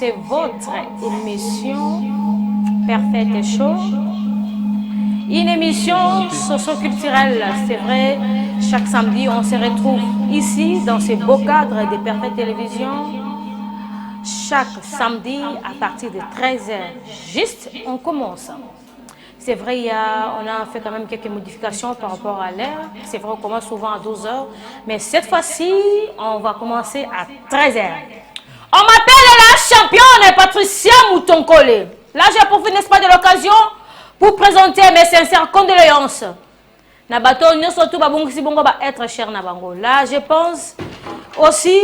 c'est votre émission Parfaite et Chaud. Une émission socio-culturelle, c'est vrai. Chaque samedi, on se retrouve ici, dans ce beau cadre de Parfaite Télévision. Chaque samedi, à partir de 13h, juste, on commence. C'est vrai, on a fait quand même quelques modifications par rapport à l'heure. C'est vrai, on commence souvent à 12h. Mais cette fois-ci, on va commencer à 13h. On m'appelle la championne Patricia Moutonkole. Là, je profite, n'est-ce pas, de l'occasion pour présenter mes sincères condoléances. Nabato, nous surtout, être cher Nabango. Là, je pense aussi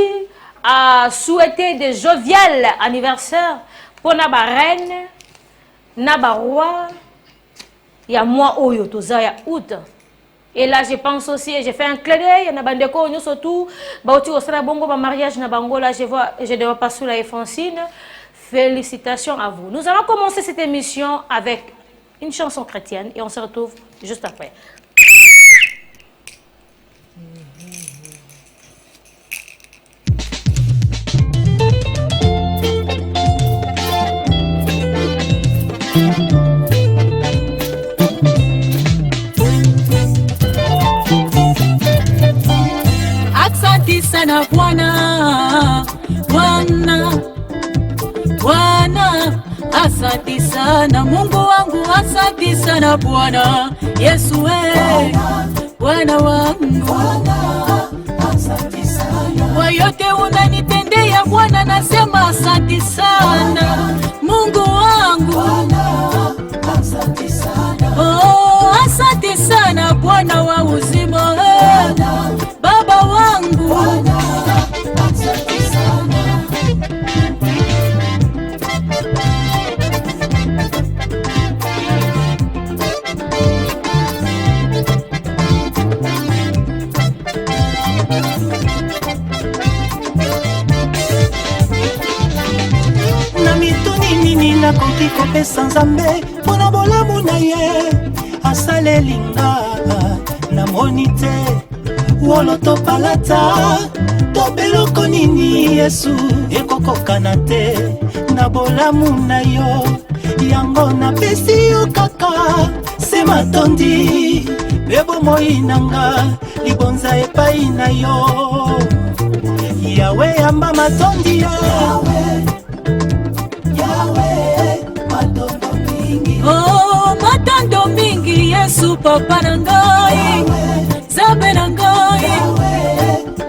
à souhaiter des joviales anniversaires pour Naba Reine, Naba Roi. Il y a moi, Oyo, tout ça, il y a août. Et là, je pense aussi, j'ai fait un clin d'œil, il y a Bandeko, nous surtout, au mariage, là, je dois passer sous la Francine. Félicitations à vous. Nous allons commencer cette émission avec une chanson chrétienne et on se retrouve juste après. Asante sana Bwana, Bwana, Bwana, asante sana Mungu wangu, asante sana Bwana Yesu Bwana wangu, asante sana kwa yote unanitendea Bwana, nasema asante sana Mungu wangu, asante sana, oh asante sana Bwana wa uzima, Baba wangu, asante sana. Na mituni nini nakoki kopesa Nzambe mpona bolamu na ye asalelinga namoni te wolo topalata to beloko nini Yesu ekokokana te na bolamu na yo yango napesi yo kaka se matondi bebo moi nanga libonza epai na yo Yawe yamba matondi Yawe matondo mingi, oh matondo mingi Yesu papa na ngai Nzambe na ngai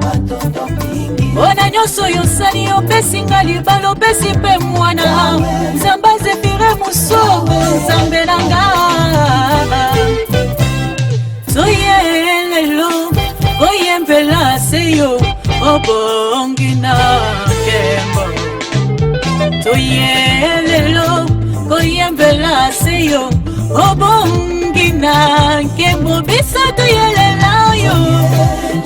matondo mingi, bona nyonso yosali opesi nga libala opesi mpe mwana Nzambe azefire mosobo Nzambe na ngai toye lelo oyembela seyo obongi na kembo toye lelo oyembela seyo obongi na kembo bisa toyelela yo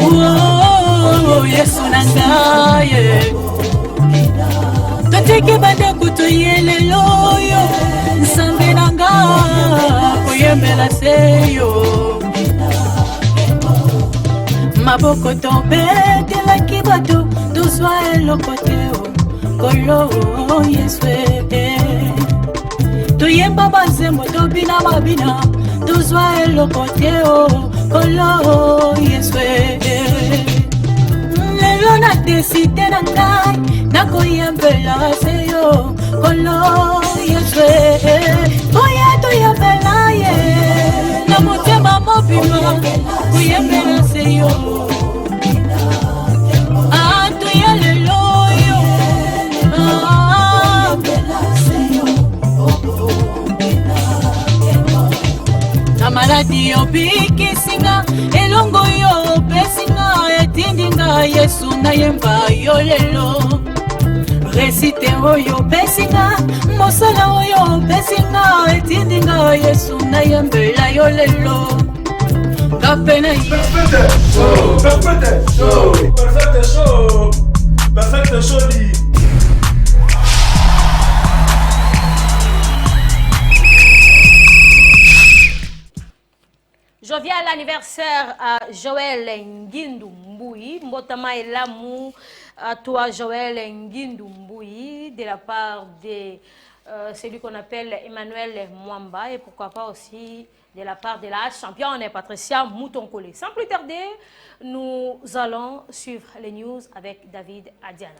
oh Yesu na ngai toteke bandeko toyelelo yo Nzambe na ngai oyembela seyo maboko tobetelaki bato tozwa eloko te kolo Yesu toyemba bazembo tobina mabina tozwa eloko te kolo Yesu lelo na desite na ngai nakoyembela seyo kolo Yesu oya toyembela ye na motema mobima koyembela seyo maladi obikisinga elongo yo pesinga etindinga Yesu nayemba yo lelo resite oyo pesinga mosala oyo pesinga etindinga Yesu nayembela yo lelo kapena Perfect show, perfect show, perfect show, perfect show. Jovial anniversaire à Joël Ngindou Mboui, Mbotama Elamou, À toi, Joël Nguindumboui, de la part de celui qu'on appelle Emmanuel Mwamba, et pourquoi pas aussi de la part de la championne Patricia Moutonkole. Sans plus tarder, nous allons suivre les news avec David Adiana.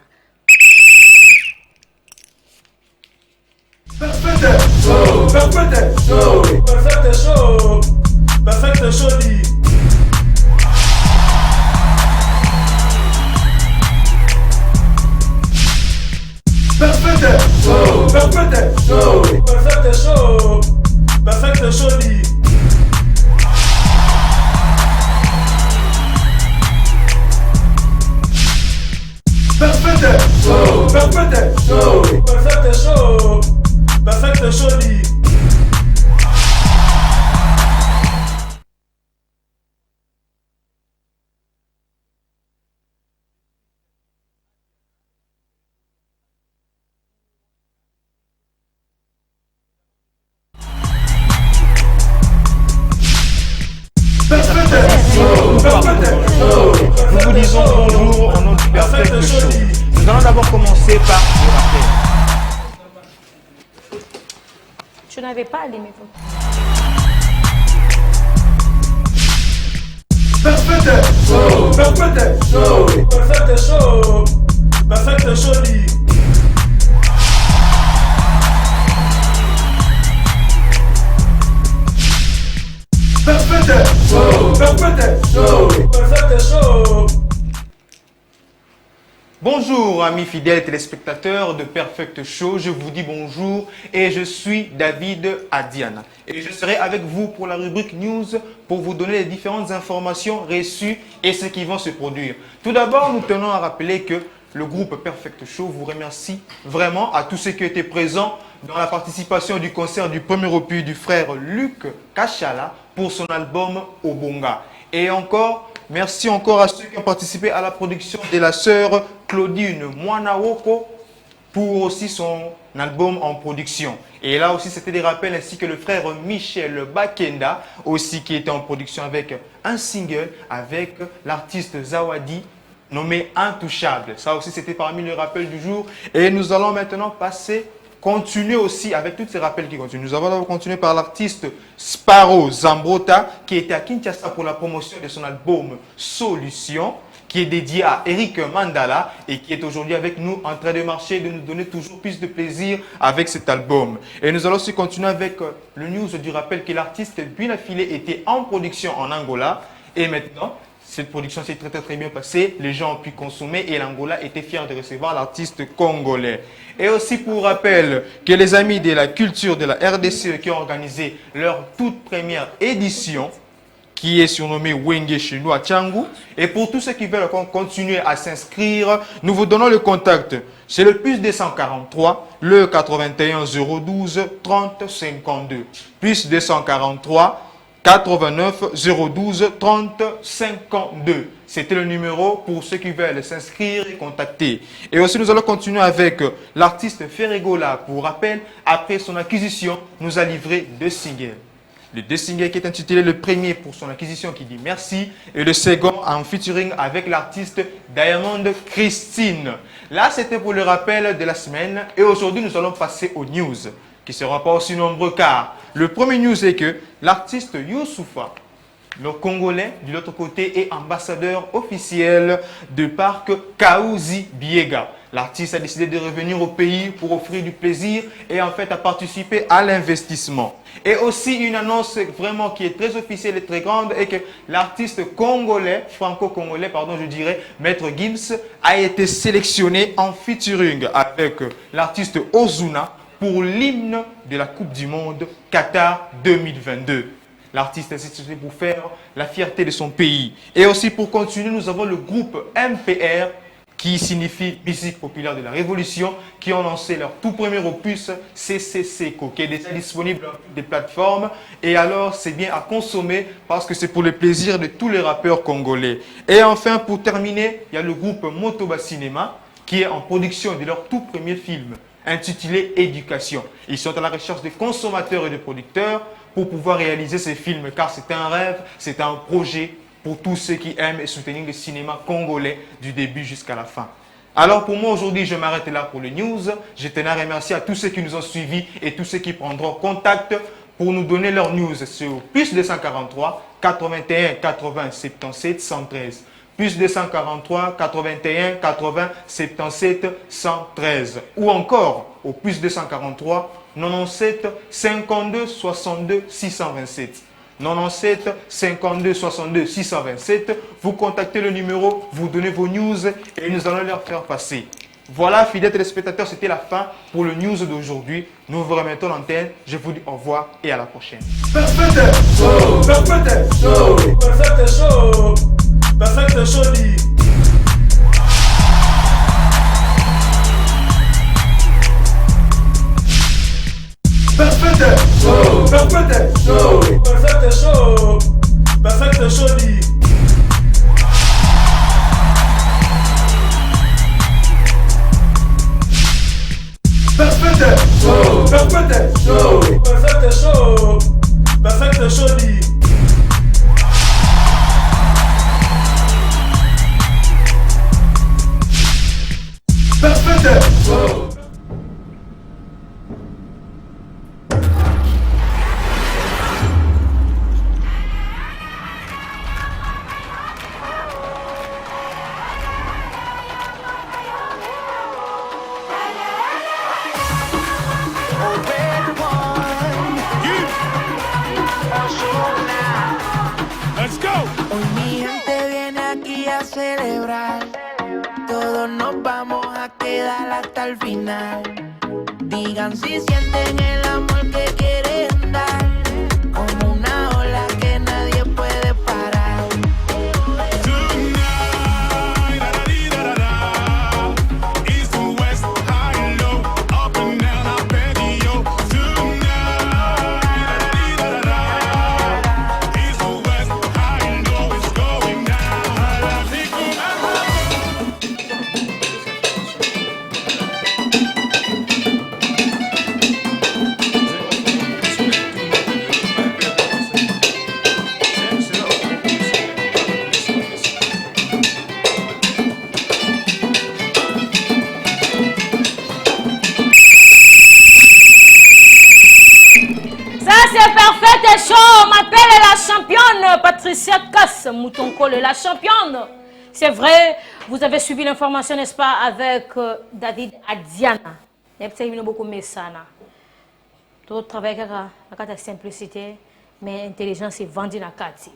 Perfect show, perfect show, perfect show, perfect show dit. Perfect show, perfect show, perfect show, perfect show dit. Perfect show, perfect show, perfect show, perfect show dit. Nous vous disons bonjour au nom du Perfect Show. Nous allons d'abord commencer par le rappel. Tu n'avais pas allumé. Perfect show, perfect show, perfect show, perfect show dit. Perfect show, perfect show, perfect show. Bonjour amis fidèles téléspectateurs de Perfect Show, je vous dis bonjour et je suis David Adiana. Et je serai avec vous pour la rubrique News pour vous donner les différentes informations reçues et ce qui vont se produire. Tout d'abord, nous tenons à rappeler que le groupe Perfect Show vous remercie vraiment à tous ceux qui étaient présents dans la participation du concert du premier opus du frère Luc Kachala pour son album Obonga. Et encore, merci encore à ceux qui ont participé à la production de la sœur Claudine Mwanawoko pour aussi son album en production. Et là aussi, c'était des rappels ainsi que le frère Michel Bakenda aussi qui était en production avec un single avec l'artiste Zawadi nommé Intouchable. Ça aussi, c'était parmi les rappels du jour. Et nous allons maintenant continuer aussi avec tous ces rappels qui continuent. Nous allons continuer par l'artiste Sparrow Zambrota qui était à Kinshasa pour la promotion de son album Solution, qui est dédié à Eric Mandala et qui est aujourd'hui avec nous en train de marcher et de nous donner toujours plus de plaisir avec cet album. Et nous allons aussi continuer avec le news du rappel que l'artiste Binafile était en production en Angola et maintenant, cette production s'est très bien passée, les gens ont pu consommer et l'Angola était fier de recevoir l'artiste congolais. Et aussi pour rappel que les amis de la culture de la RDC qui ont organisé leur toute première édition, qui est surnommée Wenge chez nous à Tchangou. Et pour tous ceux qui veulent continuer à s'inscrire, nous vous donnons le contact. C'est le plus 243, le 81 012 30 52. Plus 243 89 012 30 52. C'était le numéro pour ceux qui veulent s'inscrire et contacter. Et aussi, nous allons continuer avec l'artiste Ferregola. Pour rappel, après son acquisition, nous a livré 2 singles. Le 2 singles qui est intitulé le premier pour son acquisition qui dit merci et le second en featuring avec l'artiste Diamond Christine. Là, c'était pour le rappel de la semaine. Et aujourd'hui, nous allons passer aux news qui ne seront pas aussi nombreux car le premier news est que l'artiste Youssoufa, le Congolais, de l'autre côté, est ambassadeur officiel de parc Kaouzi Biega. L'artiste a décidé de revenir au pays pour offrir du plaisir et en fait a participé à l'investissement. Et aussi une annonce vraiment qui est très officielle et très grande est que l'artiste congolais, franco-congolais, pardon, je dirais, Maître Gims, a été sélectionné en featuring avec l'artiste Ozuna pour l'hymne de la Coupe du Monde Qatar 2022. L'artiste est situé pour faire la fierté de son pays. Et aussi pour continuer, nous avons le groupe MPR qui signifie Musique Populaire de la Révolution, qui ont lancé leur tout premier opus CCCO, qui est déjà disponible sur des plateformes. Et alors, c'est bien à consommer parce que c'est pour le plaisir de tous les rappeurs congolais. Et enfin, pour terminer, il y a le groupe Motoba Cinéma, qui est en production de leur tout premier film, intitulé Éducation. Ils sont à la recherche de consommateurs et de producteurs pour pouvoir réaliser ces films, car c'est un rêve, c'est un projet pour tous ceux qui aiment et soutenir le cinéma congolais du début jusqu'à la fin. Alors pour moi aujourd'hui, je m'arrête là pour le news. Je tenais à remercier à tous ceux qui nous ont suivis et tous ceux qui prendront contact pour nous donner leurs news sur plus 243 81 80 77 113. Plus 243 81 80 77 113. Ou encore au plus 243 97 52 62 627. 97 52 62 627. Vous contactez le numéro, vous donnez vos news et nous allons leur faire passer. Voilà, fidèles téléspectateurs, c'était la fin pour le news d'aujourd'hui. Nous vous remettons l'antenne. Je vous dis au revoir et à la prochaine. Perfect show, perfect show, perfect show, perfect show. Perfect show, perfect show, perfect show, perfect show. Perfect show, perfect show, perfect show, perfect show. Perfect show. Hoy mi gente viene aquí a celebrar. Todos nos vamos a quedar hasta el final. Digan si sienten el amor que quieren dar. Como una ola que nadie puede parar. East to west, high and low, up and down, I beg you. East to west, high and low, it's going down. Ça c'est parfait et chaud. On m'appelle la championne Patricia Cass Moutonkole, la championne. C'est vrai, vous avez suivi l'information, n'est-ce pas, avec David Adiana. Il y a beaucoup de messages. Tout travail avec la simplicité, mais l'intelligence est vendue dans la carte.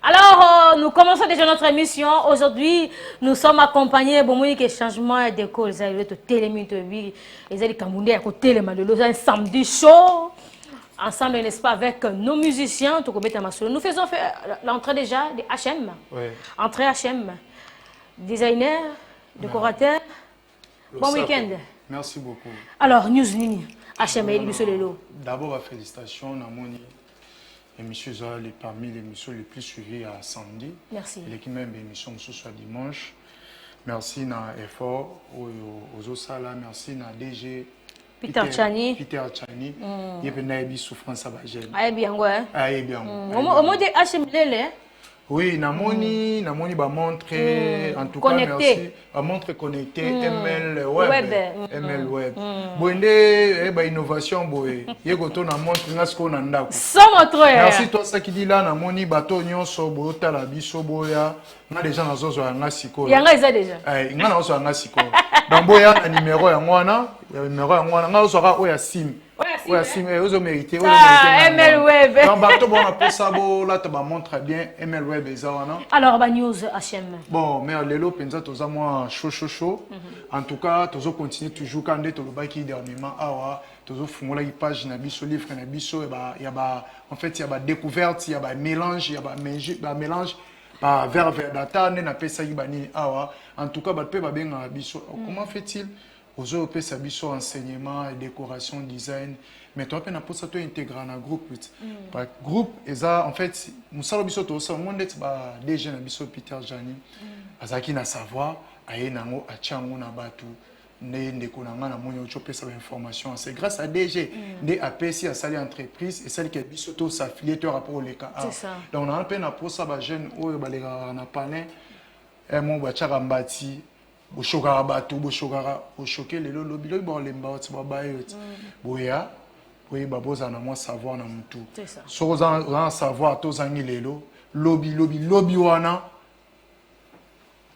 Alors, nous commençons déjà notre émission. Aujourd'hui, nous sommes accompagnés de changement d'école. Ils ont télémétrie, ils ont camundé à côté de un samedi chaud. Ensemble, n'est-ce pas, avec nos musiciens, nous faisons l'entrée déjà de HM. Oui. Entrée HM. Designer, décorateur. Bon week-end. Merci beaucoup. Alors, news Nini, HM et Lelo. D'abord, félicitations à mon émission parmi les émissions les plus suivies à samedi. Merci. Et qui même émission ce soir dimanche. Merci na effort aux Osala, merci na DG Peter Chani. Peter Chani. Il y a une souffrance à Bagel. Ah bien ouais. Ah bien. Au mot de HM Lele. Oui, namoni ba montre en tout connecté. Cas merci, ba montre connecté ML web. ML web. Bonde ba innovation boy. Yegoto na montre ngasko na ndako. Somo trop. Merci toi ça qui dit là namoni bato nyonso boyota la biso boya. Na déjà na zozo ya ngasiko. Yanga eza déjà. Eh, nga na zo ya ngasiko. Donc boya na numéro ya ngwana, numéro ya ngwana nga zo ka oya sim. Oui, sim, vous méritez. ML Web. Là, tu montre bien ML Web. Alors, bah news HM. Bon, mais Lelo Penza, tu as moi chaud. En tout cas, tu as continué toujours quand tu as dit dernièrement, tu as fait une page, une livre, en fait, il y a des découvertes, il y a des mélanges, il y a des mélanges. Vers data, en tout cas, comment fait-il? Aux autres, c'est enseignement, décoration, design. Mais toi, tu as intégré un groupe. Le groupe, en fait, nous sommes des jeunes, Peter Jani, Azaki na savoir, aye nango achango na batu, ne konanga na monyo chopé sa information. C'est grâce à DG, des APC à sali entreprise et celle qui est bisoto s'affilier par rapport au LECA. Donc on a un peu na pour ça ba jeune ou ba les na palais, mon ba charambati. boshokara bato boshokara boshoke lelo lobi lobi bolemba oti babaye oti boya boye baboza na moi savoir na mutu so za savoir to zangi lelo lobi wana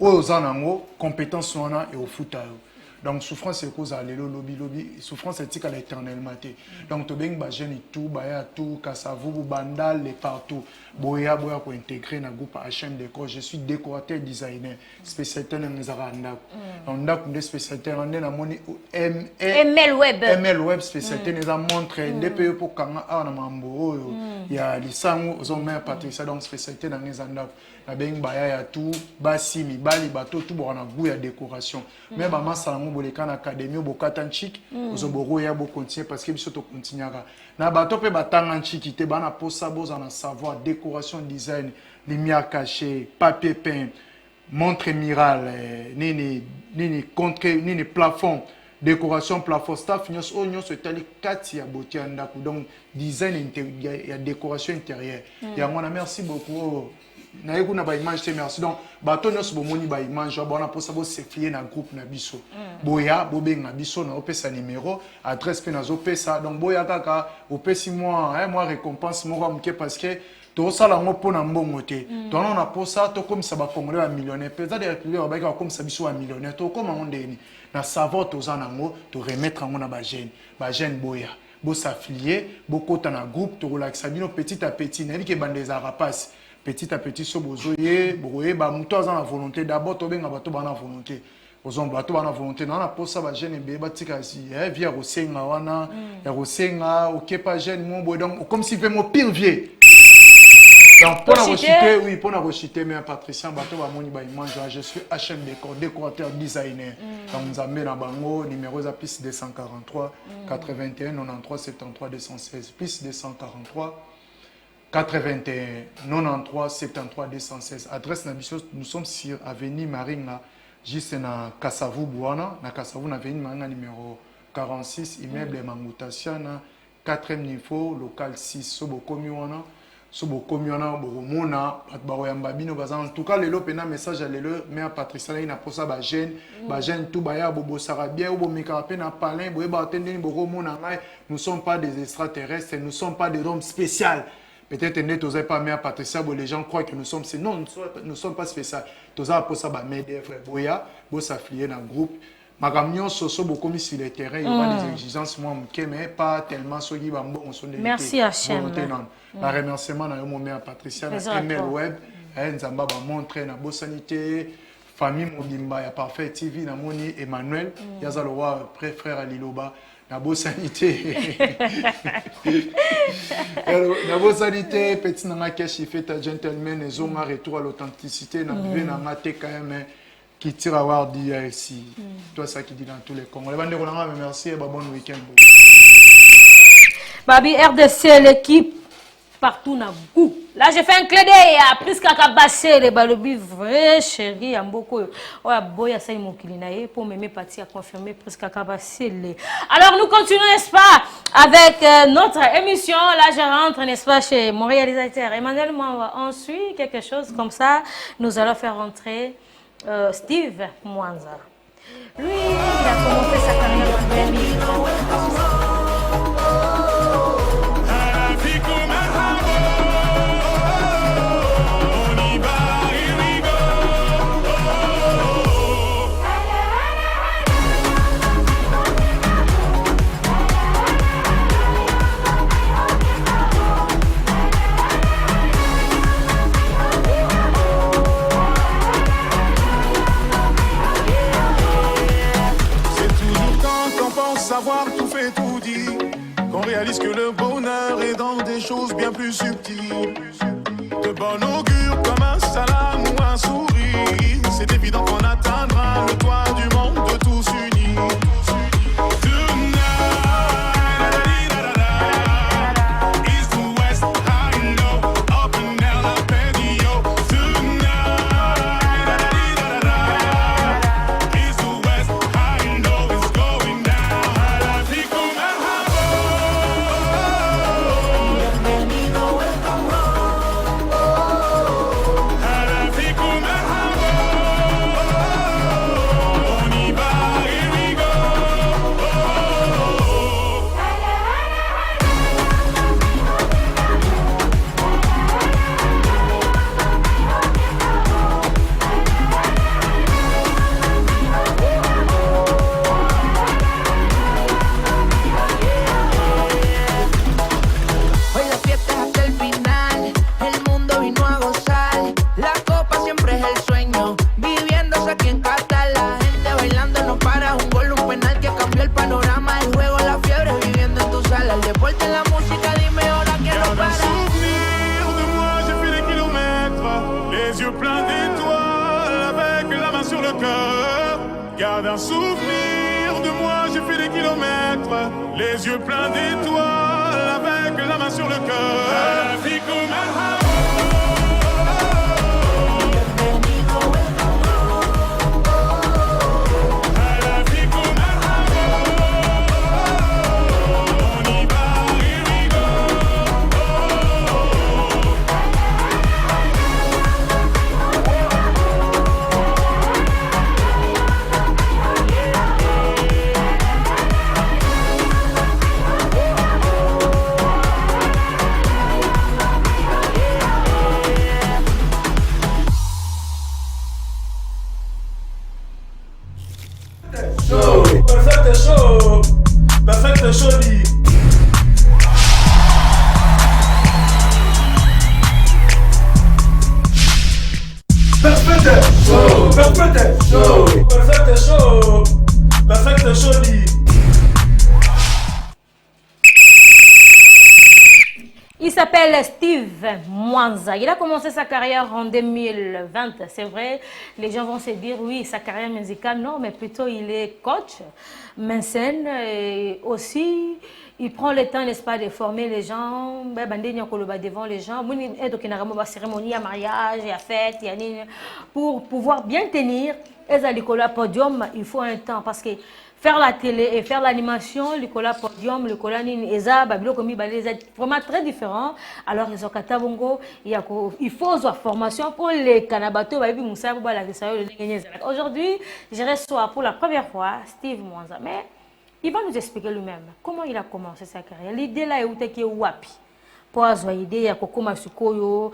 oyo za nango compétence wana e ofuta yo. Donc souffrance c'est cause à lelo lobi souffrance c'est tika l'éternellement té. Donc to beng ba jeune tout baya tout kasavu bandal les partout boya ko intégrer na groupe HM Décor. Je suis décorateur designer spécialité na ngizara ndako. Donc ndako de spécialité rande na moni ML web spécialité neza montre DPE pour kanga na mambo oyo ya lisango zo mère Patricia donc spécialité na ngizara ndako. Na beng baya ya tout basi mibali bato tout bona goût ya décoration. Mais ba masala boleka na académie bokata chic ozoboro ya bo continuer parce que biso to continuera na bato pe batanga chic te bana posa boza na savoir décoration design lumière cachée papier peint montre murale nini contre nini plafond décoration plafond staff nyos etali kati ya beauté ndako donc design intérieur ya décoration intérieure ya mona merci beaucoup na yekuna ba image te merci donc bato nyos bomoni ba image bona posa bo se fier na groupe na biso boya bobenga biso na opesa numéro adresse pe na zo pesa donc boya kaka opesi moi récompense moko amke parce que to sala ngo pona mbongo te to na posa to comme ça ba congolais ba millionnaire peut-être des républicains ba comme ça biso ba millionnaire to comme ngondeni na savoir to za nango to remettre ngo na ba jeune boya bo s'affilier bo kota na groupe to relaxa bino petit à petit na ke bande za rapace petit à petit so bozoye boye ba muto za na volonté d'abord to benga bato ba na volonté ozon bato ba na volonté na posa ba jeune be batika si via rosenga wana ya rosenga okepa jeune mon boy donc comme si vraiment pire vieux donc pour la reciter oui pour la reciter mais Patricia bato ba moni ba image je suis HM Décor décorateur designer donc nzambe na bango numéro za plus 243 81 93 73 216 plus 243 81 93 73 216 adresse Nabiso nous sommes sur avenue Maringa juste na Kasavu Bouana na Kasavu na avenue Maringa numéro 46 immeuble Mangutasiana 4e niveau local 6 sobo komiwana boromona ba yamba bino bazan en tout cas lelo pena message à lelo mère Patricia ina posa ba jeune tout baya bobo sarabia ou bomika pena palin boye ba tendeni boromona ngai nous sommes pas des extraterrestres nous sommes pas des hommes spéciaux. Peut-être que vous n'avez pas mis Patricia, les gens croient que nous sommes... Non, nous ne sommes pas spéciaux. Nous avons pas m'aider, frère Boya, vous s'affilier dans le groupe. Ma camion, beaucoup mis sur le terrain, il y aura des exigences, moi, mais pas tellement ceux qui vont merci Hachem. Un remerciement à mon mère Patricia, à ML Web, Nzamba va montrer la bonne sanité, famille Mobimba, il y a Parfait TV, na moni Emmanuel, il y a le roi frère à Liloba. La bonne sanité. La bonne sanité, petit nana qui fait ta gentleman, et ont un retour à l'authenticité, n'a vu n'a maté quand même qui tire à voir ici. Toi ça qui dit dans tous les Congolais. Merci et bon week-end. Babi RDC l'équipe partout na goût. Là j'ai fait un clé d'œil à plus qu'à cabassé les balobi vrai chéri en beaucoup. Ouais boya ça mon kilinaye pour m'aimer partir à confirmer plus qu'à cabassé les. Alors nous continuons n'est-ce pas avec notre émission. Là je rentre n'est-ce pas chez mon réalisateur Emmanuel Mwa. On suit quelque chose comme ça. Nous allons faire rentrer Steve Mwanza. Lui il a commencé sa carrière en 2000. Savoir tout fait tout dit, qu'on réalise que le bonheur est dans des choses bien plus subtiles. De bon augure comme un salam ou un sourire, c'est évident qu'on atteindra le toit du monde de tous unis. pleins d'étoiles avec la main sur le cœur. Garde un souvenir de moi, j'ai fait des kilomètres. Les yeux pleins d'étoiles avec la main sur le cœur. Perfect show. Perfect show dit. Perfect show. Perfect show. Perfect show. Perfect show dit. Il s'appelle Steve Mwanza. Il a commencé sa carrière en 2020, c'est vrai. Les gens vont se dire, oui, sa carrière musicale, non, mais plutôt il est coach, mécène, et aussi il prend le temps, n'est-ce pas, de former les gens, devant les gens, cérémonie, à mariage, à fête, pour pouvoir bien tenir. Et à l'école podium, il faut un temps parce que faire la télé et faire l'animation, l'école podium, l'école eza, vraiment très différent. Alors ils ont katabongo, il faut une formation pour les canabato, aujourd'hui, je reçois pour la première fois Steve Mwanza, mais il va nous expliquer lui-même comment il a commencé sa carrière. L'idée là est où t'es wapi. Pour avoir une idée, il y a Kokoma Sukoyo,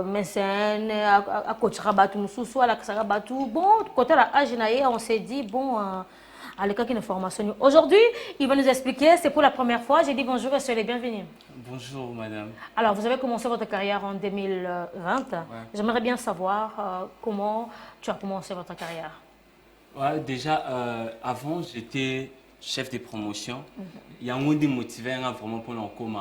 mécène, à coach Rabatou, Moussou, à la Rabatou. Bon, côté la Aginaye, on s'est dit, bon, à l'école qui est une formation. Aujourd'hui, il va nous expliquer, c'est pour la première fois. J'ai dit bonjour et soyez les bienvenus. Bonjour, madame. Alors, vous avez commencé votre carrière en 2020. Ouais. J'aimerais bien savoir comment tu as commencé votre carrière. Ouais, déjà, avant, j'étais chef de promotion. Il y a un monde motivé vraiment pour nous comme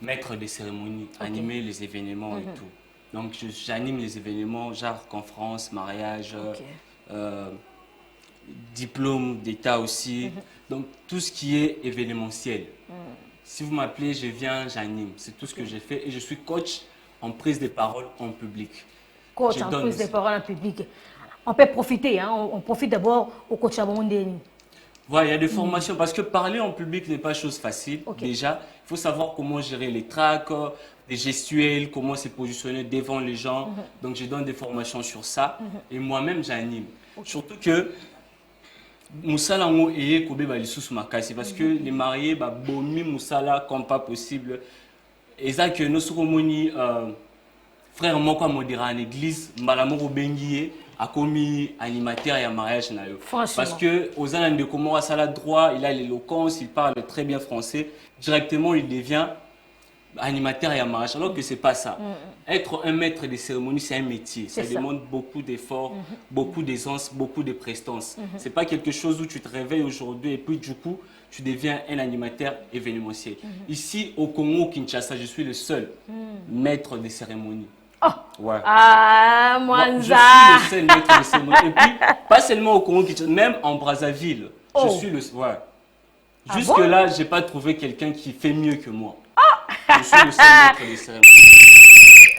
maître des cérémonies, animer les événements et tout. Donc, j'anime les événements, genre conférence, mariage, diplôme d'État aussi. Donc, tout ce qui est événementiel. Si vous m'appelez, je viens, j'anime. C'est tout ce que j'ai fait. Et je suis coach en prise de parole en public. Coach en prise de parole en public. On peut profiter, hein? On profite d'abord au coach à Bondeni. Voilà, il y a des formations parce que parler en public n'est pas chose facile. Déjà, il faut savoir comment gérer les tracks, les gestuels, comment se positionner devant les gens. Donc, je donne des formations sur ça. Et moi-même, j'anime. Surtout que Moussala ngo eye kobe ba lisusu makasi parce que les mariés ba bomi Moussala comme pas possible. Et ça que nos cérémonies frère moko a modéré en église mbala moko bengié a commis animateur et mariage na yo. Parce que aux années de comment ça la droit, il a l'éloquence, il parle très bien français, directement il devient animateur et mariage, alors que c'est pas ça. Être un maître de cérémonie, c'est un métier. Ça demande beaucoup d'efforts, beaucoup d'aisance, beaucoup de prestance. C'est pas quelque chose où tu te réveilles aujourd'hui et puis du coup, tu deviens un animateur événementiel. Ici, au Congo, Kinshasa, je suis le seul maître de cérémonie. Oh. Ouais. Ah, Mwanza. Je suis le seul maître de cérémonie. Et puis, pas seulement au Congo, Kinshasa, même en Brazzaville, je suis le seul. Ouais. Jusque-là, j'ai pas trouvé quelqu'un qui fait mieux que moi. Je suis le seul maître de cérémonie.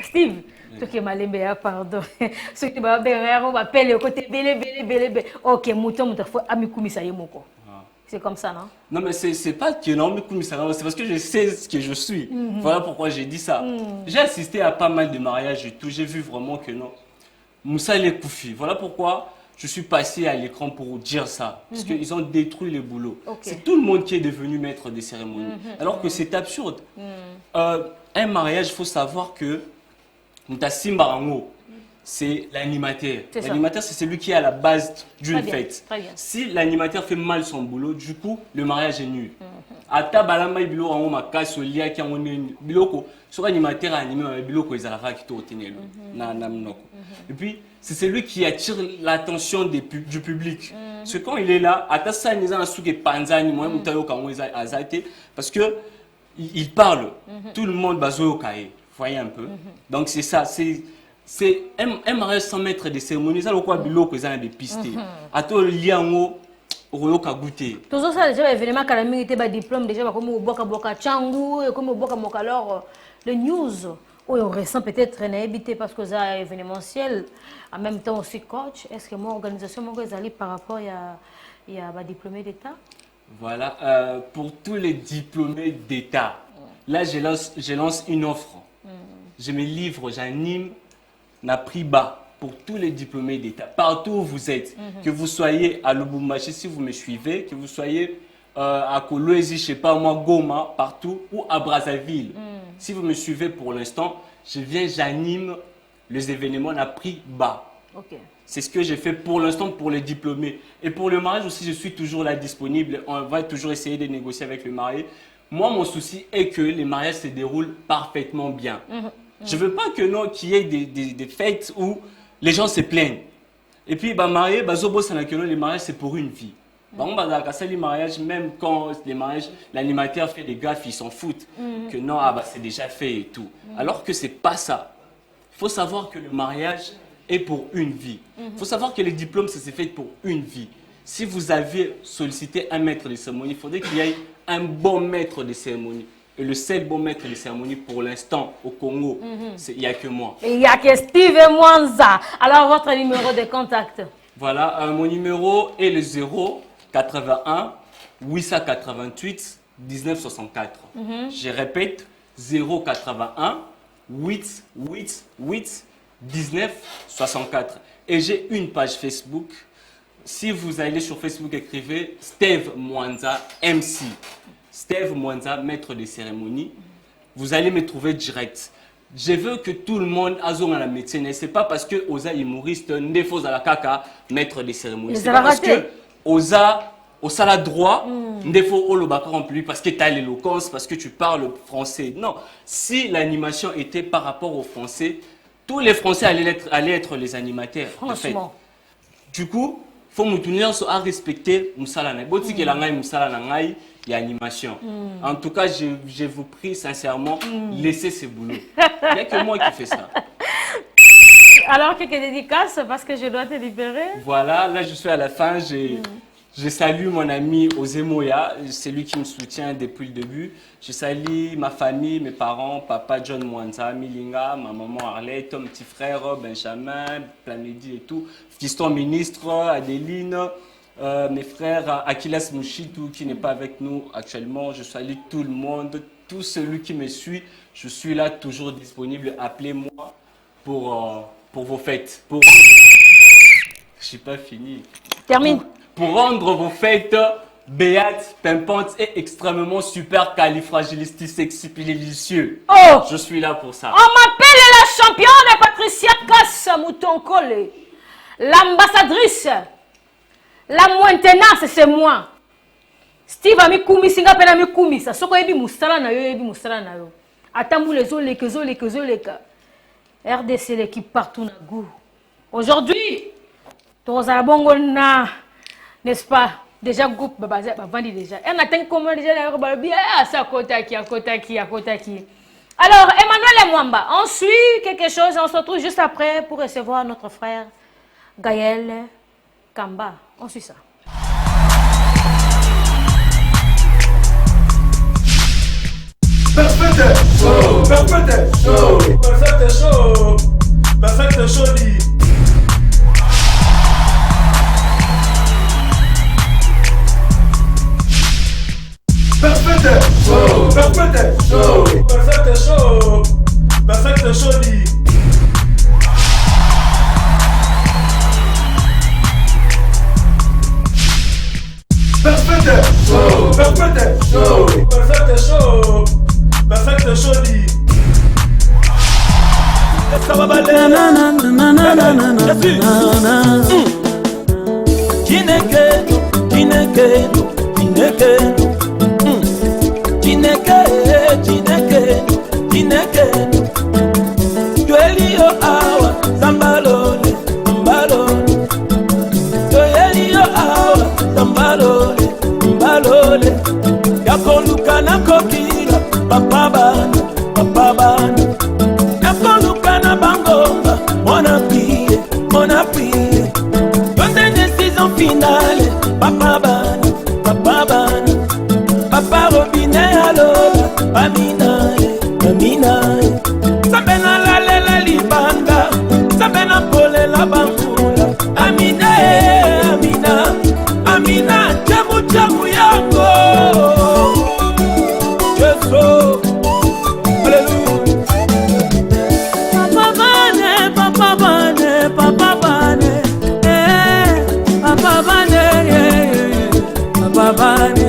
Steve, toi qui es malé, pardon. Ceux qui m'appellent au côté belé. Ok, mouton, faut amikumi ça y est moko. C'est comme ça, non? Non, mais c'est pas que non, mais c'est parce que je sais ce que je suis. Voilà pourquoi j'ai dit ça. J'ai assisté à pas mal de mariages et tout. J'ai vu vraiment que non. Moussa les Koufi. Voilà pourquoi je suis passé à l'écran pour dire ça. Parce qu'ils ont détruit le boulot. C'est tout le monde qui est devenu maître des cérémonies. Alors que c'est absurde. Un mariage, il faut savoir que Simbarango, c'est l'animateur. L'animateur, c'est celui qui est à la base d'une fête. Si l'animateur fait mal son boulot, du coup, le mariage est nul. Ata balamba biloko ngo makaso lia ki ngo biloko sur animateur animé biloko ezalaka ki to tenelo na mnoko. Et puis c'est celui qui attire l'attention du public. Parce que quand il est là, ata sa neza na suke panzani moi mutayo kango azate parce que il parle. Tout le monde bazo kaé. Voyez un peu. Donc c'est ça, c'est c'est un mariage sans maître de cérémonie. Ça, le quoi, bilo que ça a des pistes. À toi, le lien au goûter. Tout ça, déjà, événement, quand la mérité un diplôme, déjà, comme au boka changu, comme au boka alors, le news, où on ressent peut-être un habité parce que ça événementiel, en même temps aussi coach. Est-ce que mon organisation, mon allé par rapport à un diplômé d'État? Voilà, pour tous les diplômés d'État, là, je lance une offre. Je me livre, j'anime, n'a prix bas pour tous les diplômés d'État, partout où vous êtes, que vous soyez à Lubumbashi si vous me suivez, que vous soyez à Kolwezi, je ne sais pas moi, Goma, partout, ou à Brazzaville. Si vous me suivez pour l'instant, j'anime les événements à prix bas. Okay. C'est ce que j'ai fait pour l'instant pour les diplômés. Et pour le mariage aussi, je suis toujours là disponible. On va toujours essayer de négocier avec le marié. Moi, mon souci est que les mariages se déroulent parfaitement bien. Je ne veux pas qu'il y ait des fêtes où les gens se plaignent. Et puis, marié, les mariages, c'est pour une vie. Les mariages, même quand les mariages, l'animateur fait des gaffes, ils s'en foutent. Que non, c'est déjà fait et tout. Alors que ce n'est pas ça. Il faut savoir que le mariage est pour une vie. Il faut savoir que les diplômes, ça s'est fait pour une vie. Si vous avez sollicité un maître de cérémonie, il faudrait qu'il y ait un bon maître de cérémonie. Et le seul bon maître de cérémonie pour l'instant au Congo, il n'y a que moi. Il n'y a que Steve Mwanza. Alors, votre numéro de contact? Voilà, mon numéro est le 081 888 1964. Je répète, 081 888 1964. Et j'ai une page Facebook. Si vous allez sur Facebook, écrivez Steve Mwanza MC. Steve Mwanza, maître de cérémonie. Vous allez me trouver direct. Je veux que tout le monde a à la médecine. Ce n'est pas parce que Oza humoriste, ne faut à la caca, maître de cérémonie. C'est pas parce que Oza au sala droit, ne faut au lobaka en plus parce que tu as l'éloquence, parce que tu parles français. Non. Si l'animation était par rapport au français, tous les Français allaient être les animateurs. Franchement. Du coup, il faut nous tenir à respecter Moussala Ngai. Boti que la Ngai Moussala Ngai, il y a animation. En tout cas, je vous prie sincèrement, laissez ce boulot. Il n'y a que moi qui fais ça. Alors, quelques dédicaces parce que je dois te libérer. Voilà, là je suis à la fin. Je salue mon ami Ozemoya, c'est lui qui me soutient depuis le début. Je salue ma famille, mes parents, papa John Mwanza, Milinga, ma maman Arlette, mon petit frère Benjamin, Plamedi et tout. Fiston ministre, Adeline, mes frères Akilas Mouchitou qui n'est pas avec nous actuellement. Je salue tout le monde, tout celui qui me suit. Je suis là toujours disponible. Appelez-moi pour vos fêtes. Je n'ai pas fini. Termine. Pour rendre vos fêtes béates, pimpantes et extrêmement super califragilisticexpialicieux. Oh! Je suis là pour ça. On m'appelle la championne Patricia Kassa Moutonkole. L'ambassadrice. La maintenance, c'est moi. Steve a mis koumi, singa pena mi koumi. Ça, soko ebi mustala na yo, ebi mustala na yo. Atambu les oleka. RDC, l'équipe partout na goût. Aujourd'hui, Toza Bongo na, n'est-ce pas? Déjà, groupe, vendu déjà. On attend comment déjà ça Kotaki. Alors, Emmanuel et Mwamba, on suit quelque chose et on se retrouve juste après pour recevoir notre frère Gaël Kamba. On suit ça. Perfect show, perfect show, perfect show, perfect show. Perfect show, perfect show, perfect show, perfect show. Perfect show, perfect show, perfect show, perfect show. Chineke Joeli yo awa Zambalole Mbalole Joeli yo awa Zambalole Mbalole Yakoluka na kokila Papa bana Yakoluka na bangonga bana nzambe nalalela libanga nzambe nakolela bambula amina amina amina jamu yango yesu haleluya papa bane papa bane papa bane papa bane papa bane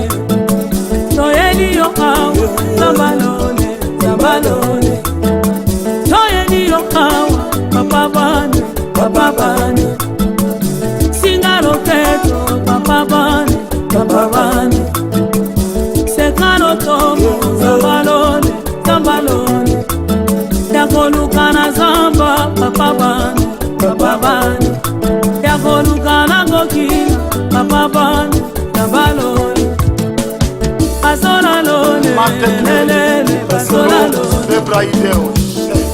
toyeli yo kawa zabalone zabalone toyeli yo kawa papa bane singa loketo papa bane sekano tomo zabalone zabalone yakoluka na zamba papa bane yakoluka na gokina papa bane zabalone pasola lone lele pasola lone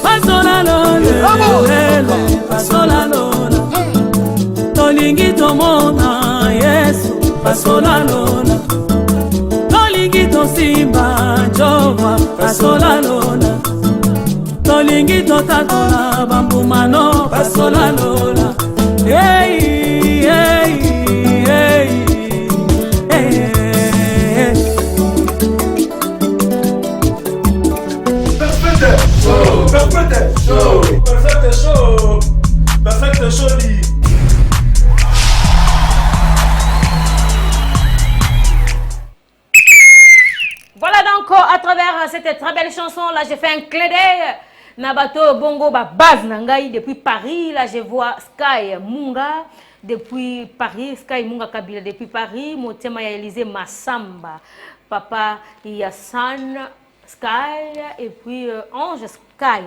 pasola lone lele pasola lone tolingi tomona yesu pasola lone tolingi tosimba jova pasola lone tolingi totatola bambumano pasola lone hey hey hey Perfect show. Voilà donc à travers cette très belle chanson là, j'ai fait un clin d'œil. Nabato Bongo ba base nangai depuis Paris. Là je vois Sky Munga depuis Paris, Sky Munga Kabila depuis Paris. Motema ya Élysée Massamba, Papa Yassan Sky et puis Ange Sky.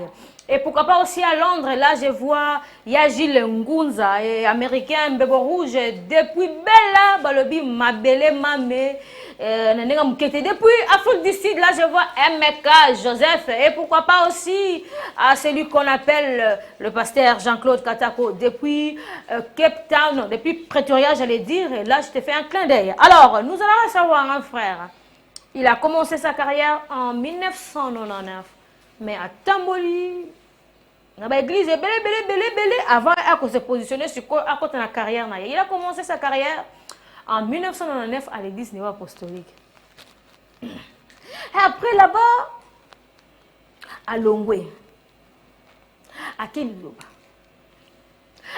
Et pourquoi pas aussi à Londres, là je vois Yagil Ngunza et américain Bebo Rouge depuis Bella, Balobi Mabele Mame, depuis Afrique du Sud, là je vois MK Joseph. Et pourquoi pas aussi à celui qu'on appelle le pasteur Jean-Claude Katako depuis Cape Town, depuis Pretoria j'allais dire. Et là je te fais un clin d'œil. Alors nous allons recevoir un frère. Il a commencé sa carrière en 1999. Mais à Tamboli, l'église est belé, avant de se positionner sur à côté de la carrière. Il a commencé sa carrière en 1999 à l'église néo-apostolique. Et après là-bas, à Longwe, à Kililoba.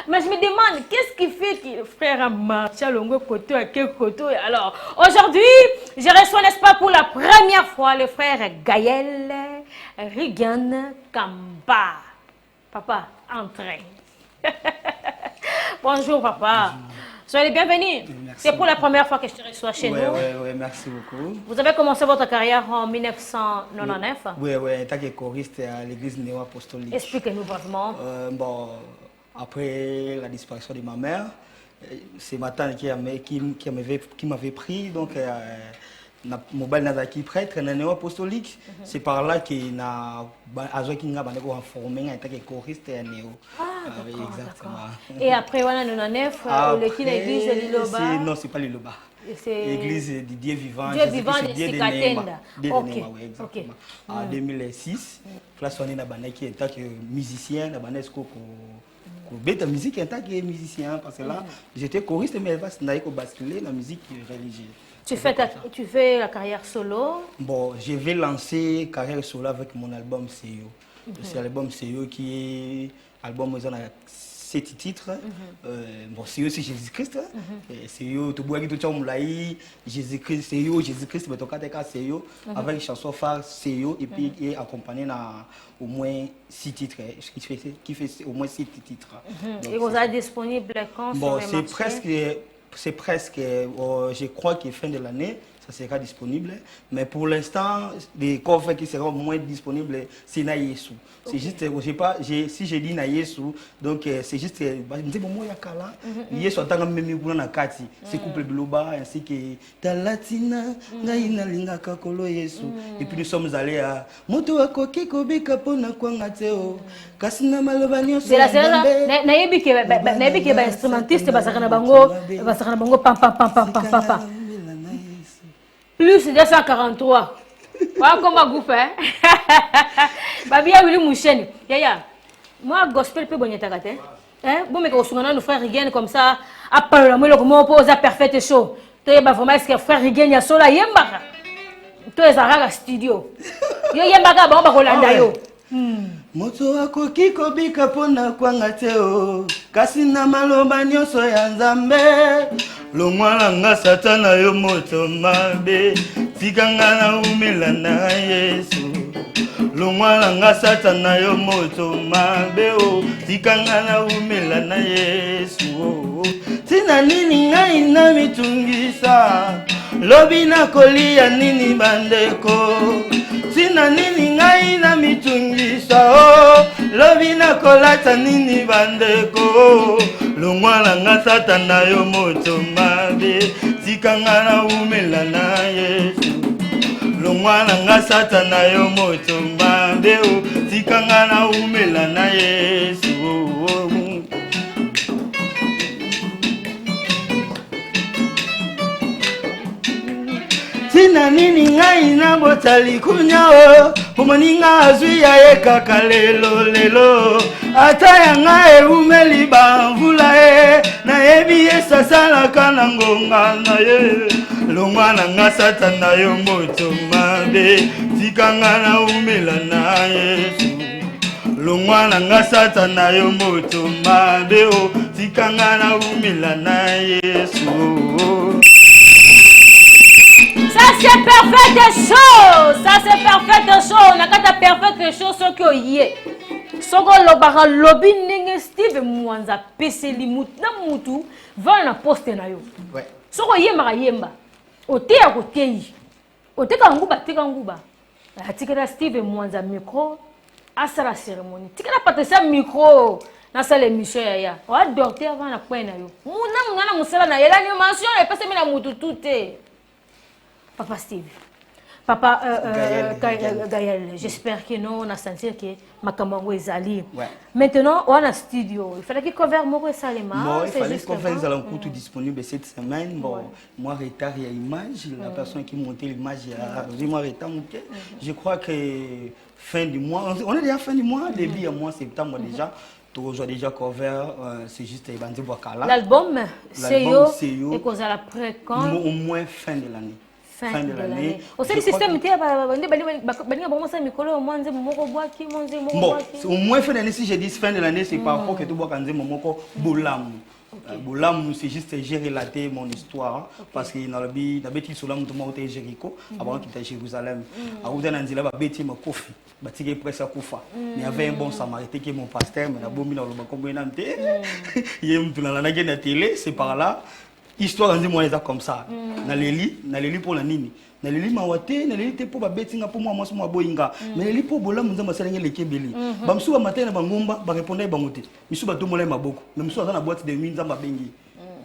Mais je me demande, qu'est-ce qui fait que le frère a marché à Longwe côté, à quel côté? Alors, aujourd'hui, je reçois, n'est-ce pas, pour la première fois, le frère Gaël Rigan Kamba. Papa, entrez. Bonjour, papa. Soyez les bienvenus. C'est pour la première fois que je te reçois chez nous. Oui, merci beaucoup. Vous avez commencé votre carrière en 1999. Oui, en tant que choriste à l'église néo-apostolique. Expliquez-nous brièvement. Bon, après la disparition de ma mère, c'est ma tante qui m'avait pris. Donc, mobile nazaki prêtre na néo-apostolique. C'est par là qu'il n'a formé en tant que choriste à néo. Exactement. Et après, on a 99, l'église de Liloba. Non, c'est pas Liloba. L'église du Dieu vivant. Dieu vivant de Sikatenda. Exactement. En 2006, là, on est en tant que musicien, bête musique en tant que musicien, parce que là, j'étais choriste, mais je vais basculer dans la musique religieuse. Tu fais la carrière solo? Bon, je vais lancer la carrière solo avec mon album CEO. C'est l'album CEO qui est album où on a 7 titres. Bon, CEO c'est Jésus-Christ. CEO, tu bois qui tu as Jésus-Christ, CEO, Jésus-Christ, mais ton cas CEO avec une chanson phare CEO et puis il est accompagné au moins 6 titres, qui fait au moins 6 titres. Et vous êtes disponible quand? Bon, c'est presque, je crois qu'à la fin de l'année, ça sera disponible. Mais pour l'instant, les coffres qui seront moins disponibles, c'est Naïsou. C'est juste, si je dis Naïsou, donc c'est juste, je me dis, bon, moi, il y a Yesu, c'est couple Bloba, ainsi que Talatina, Naïna Linga Kakolo Yesu. Et puis nous sommes allés à Moto Akoki Kobe Kapona Kwangateo, Kasina Malobani. C'est la série, Naïbi qui est instrumentiste, Basakana Bango, pam. Plus 243. Comment vous faites? Babia Willy Moucheni. Yaya, moi, gospel peut bonner ta gâte. Hein? Bon, mais quand on a nos frères Rigen comme ça, après, moi, le comment on pose à parfait chaud. Tu es vraiment est-ce que frère Rigen y a sola yemba? Tu es à studio. Yo yemba ka ba Rolanda yo. Moto akoki kobika pona kwanga teo kasi na maloba nyonso ya Nzambe longwala nga satana yo moto mabe tikanga na umela na Yesu longwala nga satana yo moto mabe o tikanga na umela na Yesu tina nini ngai na mitungisa lobi na kolia nini bandeko tina nini ngai na mitungisa oh lobi na kolata nini bandeko longwala nga satana yo moto mabe tikanga na umela na Yesu longwala nga satana yo moto mabe o tikanga na umela na Yesu tina nini ngai na botali kunya o pomoninga azwi ya ekaka lelo ata yanga eumeli bamvula e nayebi esasalaka na ngonga na ye longwana nga satana yo moto mabe tikanga na umela na Yesu longwana nga satana yo moto mabe o tikanga na umela na Yesu. Ça c'est parfait des choses. Ça c'est parfait des choses. On a qu'à parfait des choses ce que yé. Soko lobara lobi ninge Steve Mwanza peseli mutu na mutu va na poste na yo. Ouais. Soko yemba yemba. Ote ya koteyi. Ote ka nguba tika nguba. Atikela Steve Mwanza micro asara cérémonie. Tikela patesa micro na sala émission ya. Wa docteur va na point na yo. Muna musala na yela animation et passe na mutu touté. Papa Steve, Papa Gaël, j'espère que nous on a senti que Makamango est allé. Maintenant, on a un studio. Il fallait qu'il couvre Moko Salema. Bon, il fallait qu'on fasse un coup tout disponible cette semaine. Bon, moi, retard, il y a image. La personne qui montait l'image, il y a vraiment retard. Je crois que fin du mois, on est déjà fin du mois, début du mois septembre déjà. Toujours déjà cover, c'est juste Bandi Wakala. L'album, c'est yo. Et qu'on a après quand? Au moins fin de l'année. Fin de l'année. Au système, au moins fin de l'année, si je dis fin de l'année, c'est par rapport que tu vois quand je Boulam. Boulam, c'est juste j'ai relaté mon histoire parce qu'il a bêti sur l'âme de mon hôtel Jéricho avant qu'il était à Jérusalem. À Oudananzila, il a bêti ma kofi, il a presque à Koufa. Mais il y avait un bon samaritain qui est mon pasteur, mais il a bombé dans le balcon. Il est dans la télé, c'est par là. Histoire en moi comme ça. Naleli pour la nini. Naleli mawate, naleli te pour babetinga pour moi moi boinga. Mais naleli pour bola munza masalenge lekebeli. Bamsu ba matin na bangomba ba répondre bangote. Misu ba tomola maboko. Mais misu na boîte de nuit nzamba bengi.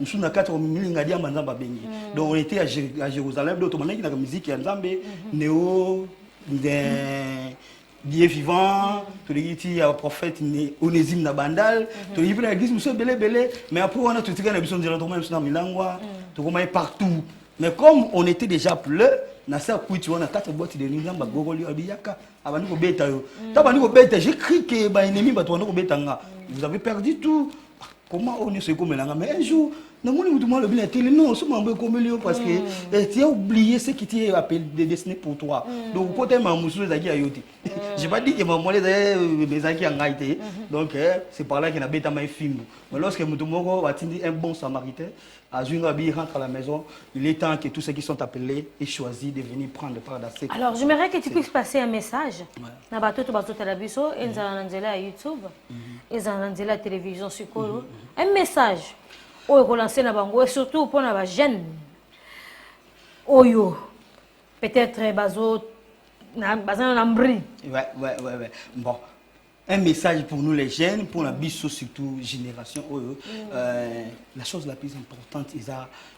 Misu na 4 milinga dia nzamba bengi. Donc on était à Jérusalem, d'autres manaki na musique ya nzambe, néo Dieu vivant, tu dis qu'il y a un prophète Onésime na bandal, tu dis qu'il y a l'église monsieur belé, mais après on a tout dit qu'on a besoin de rentrer même dans Milangwa, tu commences partout. Mais comme on était déjà plus, na ça puis tu vois na 4 boîtes de nuit dans Bagogoli Abiyaka, abandi ko beta yo. Tabandi ko beta, j'ai cru que ba ennemi ba to ko beta nga. Vous avez perdu tout. Comment on est ce comme là mais un jour non moi tout le monde bien télé non ce membre comme lui parce que tu as oublié ce qui t'est appelé de destiné pour toi. Donc côté ma musu zaki ayoti. J'ai pas dit que maman les zaki en gaité. Donc c'est par là qu'il a bêta ma film. Mais lorsque Mutumoko a tenu un bon samaritain, à Jungabi rentre à la maison, il est temps que tous ceux qui sont appelés aient choisi de venir prendre part dans cette. Alors j'aimerais que tu puisses passer un message. Na bato to bato television, enzananzela YouTube, enzananzela télévision sur Kolo. Un message. Oyo relancer na bango et surtout pour na jeunes. Oyo peut-être bazo na bazana nambri. Ouais. Bon. Un message pour nous les jeunes, pour la biso surtout génération. La chose la plus importante,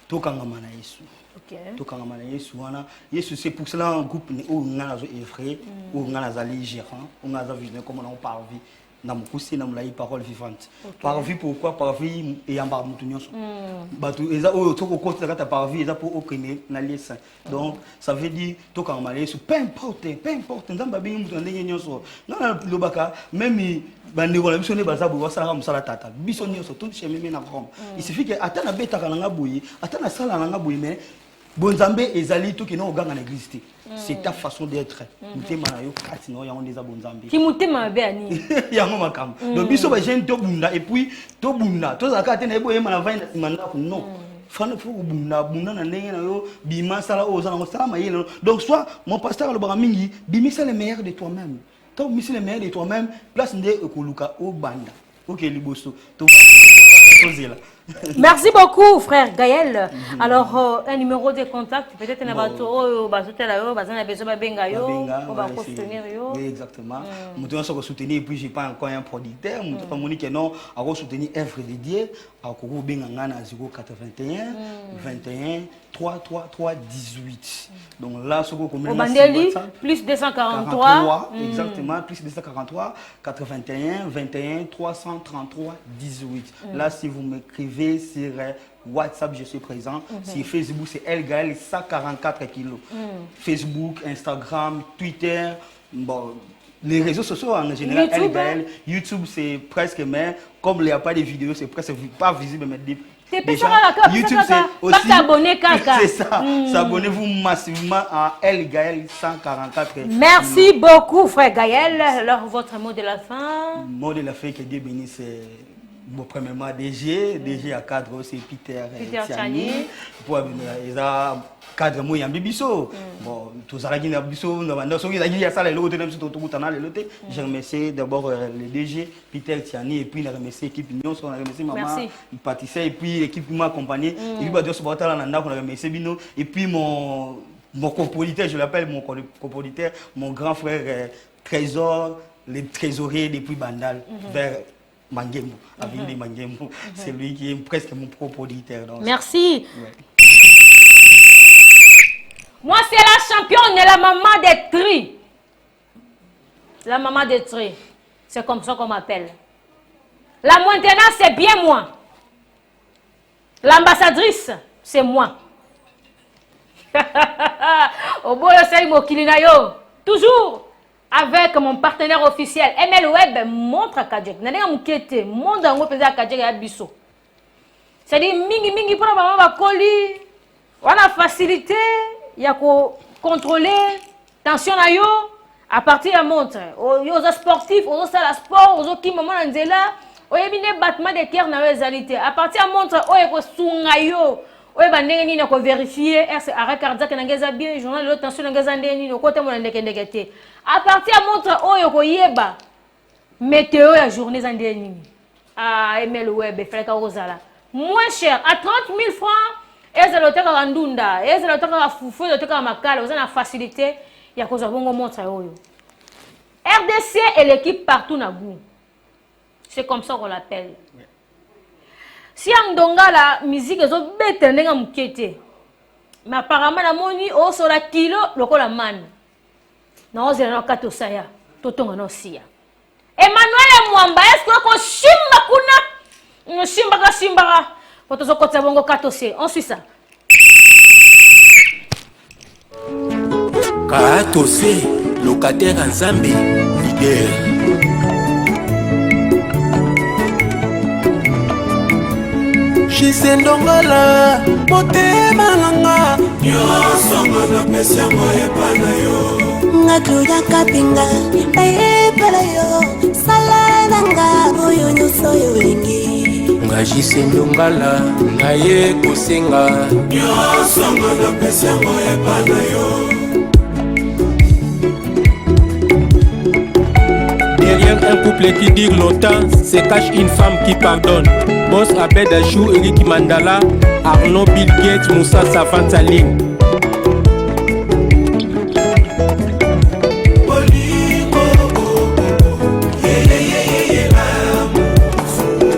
tokangama na Yesu. Tokangama na Yesu wana. Yesu c'est pour cela un groupe où on a effrayé, où on a les gérants, on a vu comment on parle vie. Na mukusi na mulai parole vivante. Par vie pourquoi par vie et en barmutu nyonso. Batu eza o toko kota kata par vie eza pour okene na liesa. Donc ça veut dire tokangama na Yesu, peu importe nzamba bi mutu ndenge nyonso. Na lobaka même bande wala biso ne bazabu wasala musala tata. Biso nyonso tout chemin na Rome. Il suffit que atana betaka na ngaboyi, atana sala na ngaboyi mais bonzambe ezali to kino oganga na église. C'est ta façon d'être. Mutema na yo katino ya ondeza bonzambe. Ki mutema be ani. Ya ngoma kam. Donc biso ba jeune to bunda et puis to bunda. To zaka te na ebo yema na vanda simanda ko non. Fana fo bunda na ndenge na yo bima sala o za na sala mayele. Donc soit mon pasteur le baramingi bimisa le meilleur de toi-même. To bimisa le meilleur de toi-même place nde ekoluka o banda. OK liboso. To Merci beaucoup, frère Gaël. Alors, un numéro de contact, peut-être un bateau, exactement. Nous devons soutenir, et puis je n'ai pas encore un producteur. Nous devons soutenir non, à soutenir œuvre dédiée à Koko Bengangana 081 21 3 3 3 18. Donc là, ce qu'on au Bandeli, plus 243. Exactement, plus 243 81 21 333 18. Là, si vous m'écrivez sur WhatsApp, je suis présent. Sur Facebook, c'est Elgaël 144 kilos. Facebook, Instagram, Twitter, bon, les réseaux sociaux en général, Elgaël. YouTube, c'est presque, mais comme il n'y a pas de vidéos, c'est presque pas visible. Mais déjà, YouTube, c'est aussi... C'est ça. Abonnez-vous massivement à Elgaël 144. Merci beaucoup, frère Gaël. Alors, votre mot de la fin? Mot de la fin, que Dieu bénisse. Bon, premièrement, DG à cadre, c'est Peter Tiani. Pour les cadre, moi, il y a un bibiso. Bon, tout ça, il y a un bibiso. Je remercie d'abord le DG, Peter Tiani, et puis je remercie l'équipe Union, je remercie maman, Patricia, et puis l'équipe qui m'a accompagné. Et puis mon coproducteur, je l'appelle mon coproducteur, mon grand frère Trésor, le trésorier depuis Bandal, vers Mangembo, à ville de Mangembo. C'est lui qui est presque mon propre auditeur. Merci. Ouais. Moi, c'est la championne et la maman des tri. La maman des tri. C'est comme ça qu'on m'appelle. La maintenance, c'est bien moi. L'ambassadrice, c'est moi. Au bout de toujours avec mon partenaire officiel, ML Web, montre à Kadjek. N'a pas mouquette, monde en haut, à Kadjek et à Bisso. C'est-à-dire, mingi, pour maman, va coller. On a facilité, il y a qu'à contrôler, tension à yo, à partir de montre. Aux sportifs, aux sport, aux qui maman en là, aux yébine battement de cœur dans les réalités. À partir de montre, aux yébine sungayo. Oui, il faut vérifier, est-ce arrêt cardiaque n'a bien, journal de tension n'a pas bien, côté mon ndekete. À partir de montre, il faut yeba météo la journée en dernier. Ah, ML Web, frère Rosala. Moins cher, à 30 000 francs, et c'est l'hôtel à Ndunda, et c'est l'hôtel à Foufou, l'hôtel à Makala, vous avez la facilité, il y a cause de bon montre. RDC et l'équipe partout na goût. C'est comme ça qu'on l'appelle. Si Andonga la musique est bête n'enga mukete, mais apparemment la moni o sur la kilo lokola man. Na ozela na kato saya, totonga no sia. Emmanuel Mwamba est-ce que shimba kuna? Shimba. Potozo kotsa bongo kato se, on suit ça. Kato se, locataire en Zambie, leader. Chisendongala, motema nanga nyosongo na pesi yango epana yo ngatu ya kapinga epala yo sala nanga oyo nyuso yolingi nga chisendongala naye kosenga nyosongo na pesi yango epana yo. Derrière un couple qui dure longtemps, se cache une femme qui pardonne. Boss Abed Achou, Eric Mandala, Arnaud Bill Gates, Moussa Savant Salim.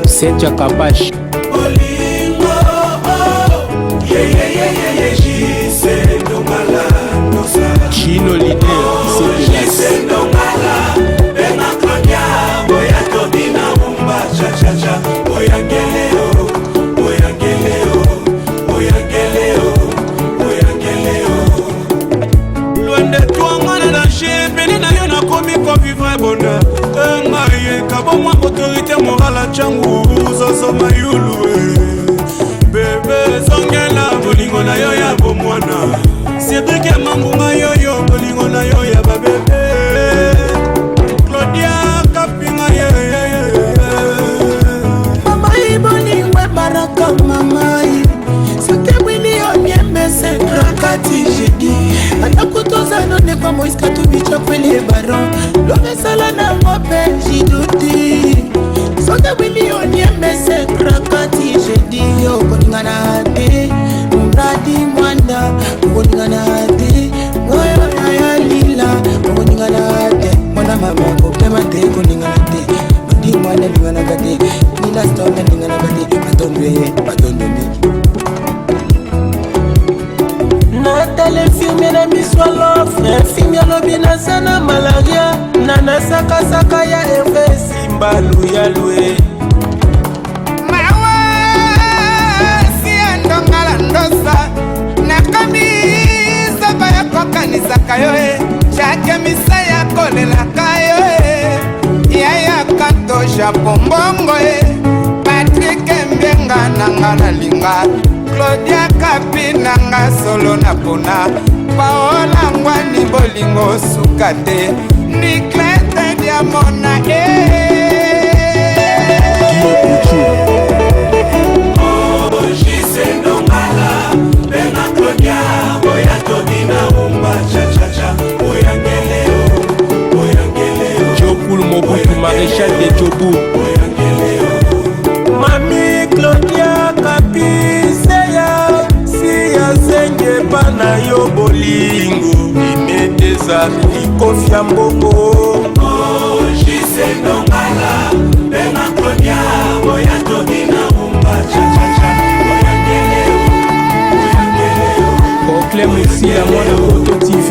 C'est Jakabash. moi autorité morale à Tchangou Zozo Mayulu bébé zongela bolingo na yo ya bomwana Cédric ya Mambunga yoyo bolingo na yo ya babebe Claudia Kapinga Mamai bolingo baraka mamai Sote wili onyembe se krakati jedi Atakutoza none kwa moiska tubicha kwele baron Love sala na ngope jiduti Sote wili onyembe se krakati jedi Yo koningana hati Mradi mwanda koningana hati Ngoyo ya lila koningana hati Mwana mama kopema te koningana hati Madi mwanda lingana gati Nila stone lingana gati Patonwe Natale filme na miswalo frère film ya lobi na sana malaria Nana saka ya Hervé Simbalu ya lue Mawa si andongala ndosa Nakamisa baya kokanisa kayo Chake misa ya kolela kayo Yaya kanto Japon bongo Patrick Mbenga nangana linga Claudia Kapinanga solo na pona Paola ngwani bolingo sukate Niklete diamona Jisendo ngala Bena Claudia Boya todina umba cha Oyangeleo Jopul Mobutu Maréchal de Djobu Mami Claudia Kapiseya Siya senge pana yo bolingo Imedeza ikofia mbongo Jisendo ngala Bena Claudia Boya todina umba cha Ocle Moussila Mwana Moto TV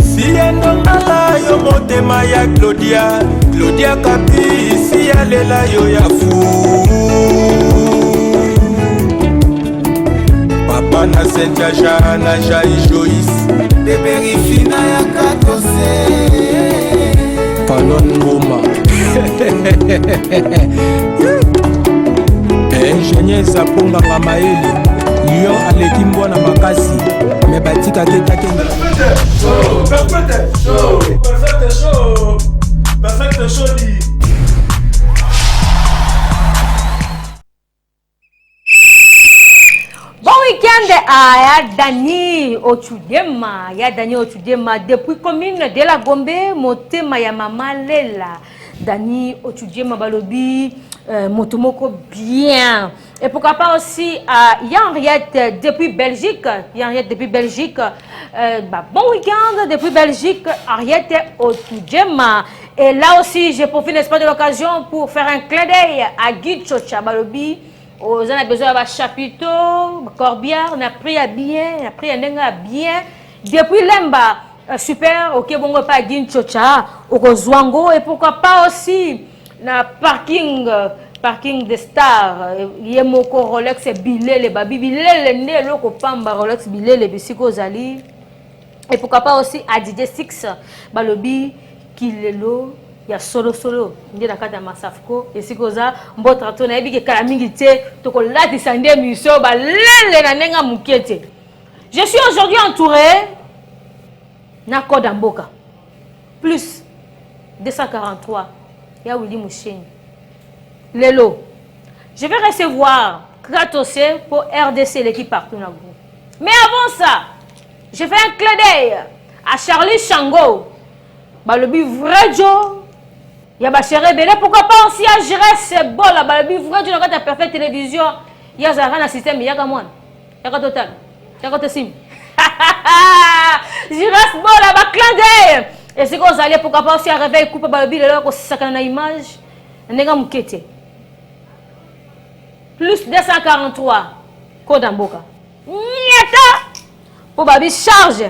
Siendo ngala yo motema ya Claudia Kapi siya lela yo ya fou Papa na Sentia Jana Jai Joyce Bébé Rifina ya Katose Panon Ngoma Ingénieur Zaponga Ngamaeli Lion aleki mbwana makasi me batika keta kenda Perfect show di Bon week-end à Dani Ochudema. Ya Dani Ochudema depuis commune de la Gombe, motema ya mama Lela. Dani Ochudema balobi motomoko bien. Et pourquoi pas aussi il y a Henriette depuis Belgique. Bon week-end depuis Belgique, Henriette Ochudema. Et là aussi, je profite de l'occasion pour faire un clin d'œil à Guy Chocha balobi. On a besoin d'un chapiteau, corbière, on a pris à bien, on a pris à bien. Depuis Lemba, super, ok, bon, pas Guin Chocha, au Zwango, et pourquoi pas aussi, na parking des stars, Yemoko Rolex et Bilé, les babi, Bilé, les nez, le Pamba Rolex, Bilé, les Bissiko Zali. Et pourquoi pas aussi à DJ Six, Balobi, Kilelo. Ya solo ndi na kata masafko esikoza mbota to na ebike kala mingi te to ko lati sande miso ba lele na nenga mukete. Je suis aujourd'hui entouré na Koda Mboka plus 243 ya Willy Moucheni. Lelo, je vais recevoir Kratosé pour RDC l'équipe partout na groupe. Mais avant ça, je fais un clin d'œil à Charlie Chango. Balobi vrai Joe. Il y a Bachere Belé, pourquoi pas aussi à gérer ces bols là, bah le vrai tu regardes ta parfaite télévision, il y a un système, il y a comme moi, il y a total, il y a sim. Je reste bon là, bah clin d'œil. Et c'est qu'on s'allait pourquoi pas aussi à réveil couper bah le bill là, qu'on s'accorde une image, n'est pas mouquette. Plus 243, Koda Mboka. Nieta, pour babi charge,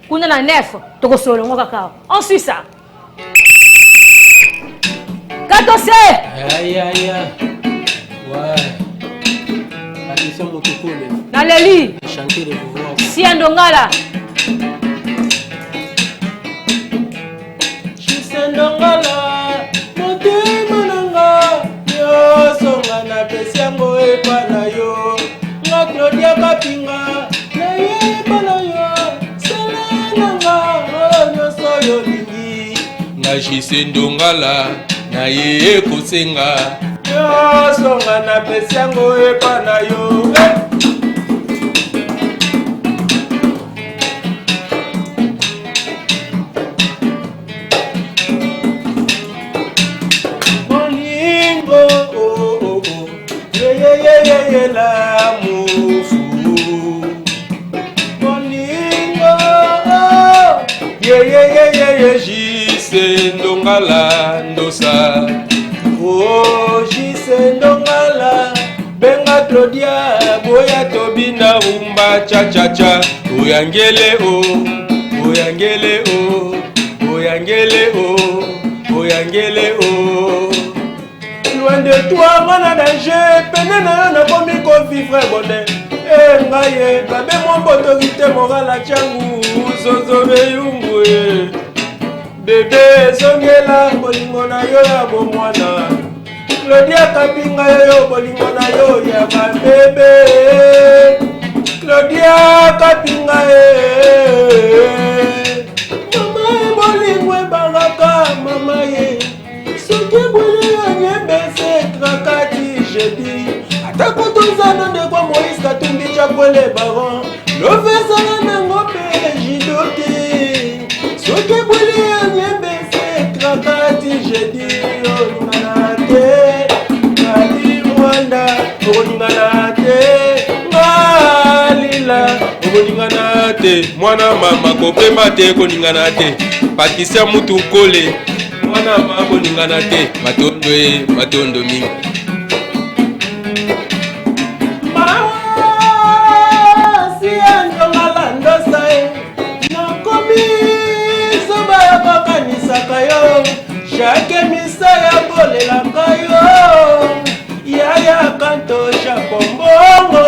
qu'on a la nef, toko solo, on va cacao. On suit ça. Katose! Aïe aïe aïe. Ouais. Attention motokole. Naleli. Chanter le pouvoir. Si andongala. Chisendongala. ya Jise Ndongala na ye kosenga yo songa na pesi yango epa na yo molingo ye la mufu molingo ye Jise Ndongala ndosa oh Jise Ndongala benga Claudia boya tobina rumba cha cha cha oyangele o oyangele o oyangele o oyangele o loin de toi mana danger pene na na komi ko vivre bonheur eh ngaye babe mon autorité morale changu zozo beyungu bébé zongela bolingo na yo ya bomwana Claudia kapinga yo bolingo na yo ya bébé Claudia kapinga mama bolingo baraka mama ye soki bwele ya nyembese trakati jeudi ata kotozana nde kwa Moïse Katumbi chakwele baron lofesana nango pe jidote soki bwele ya nyembese trakati jeudi olingana te ngali Rwanda olingana te ngalila olingana te mwana mama kopema te kolingana te Patricia mutu kole mwana mama kolingana te matondo mingi Chaque misa ya bolelaka yo yaya kanto chapombongo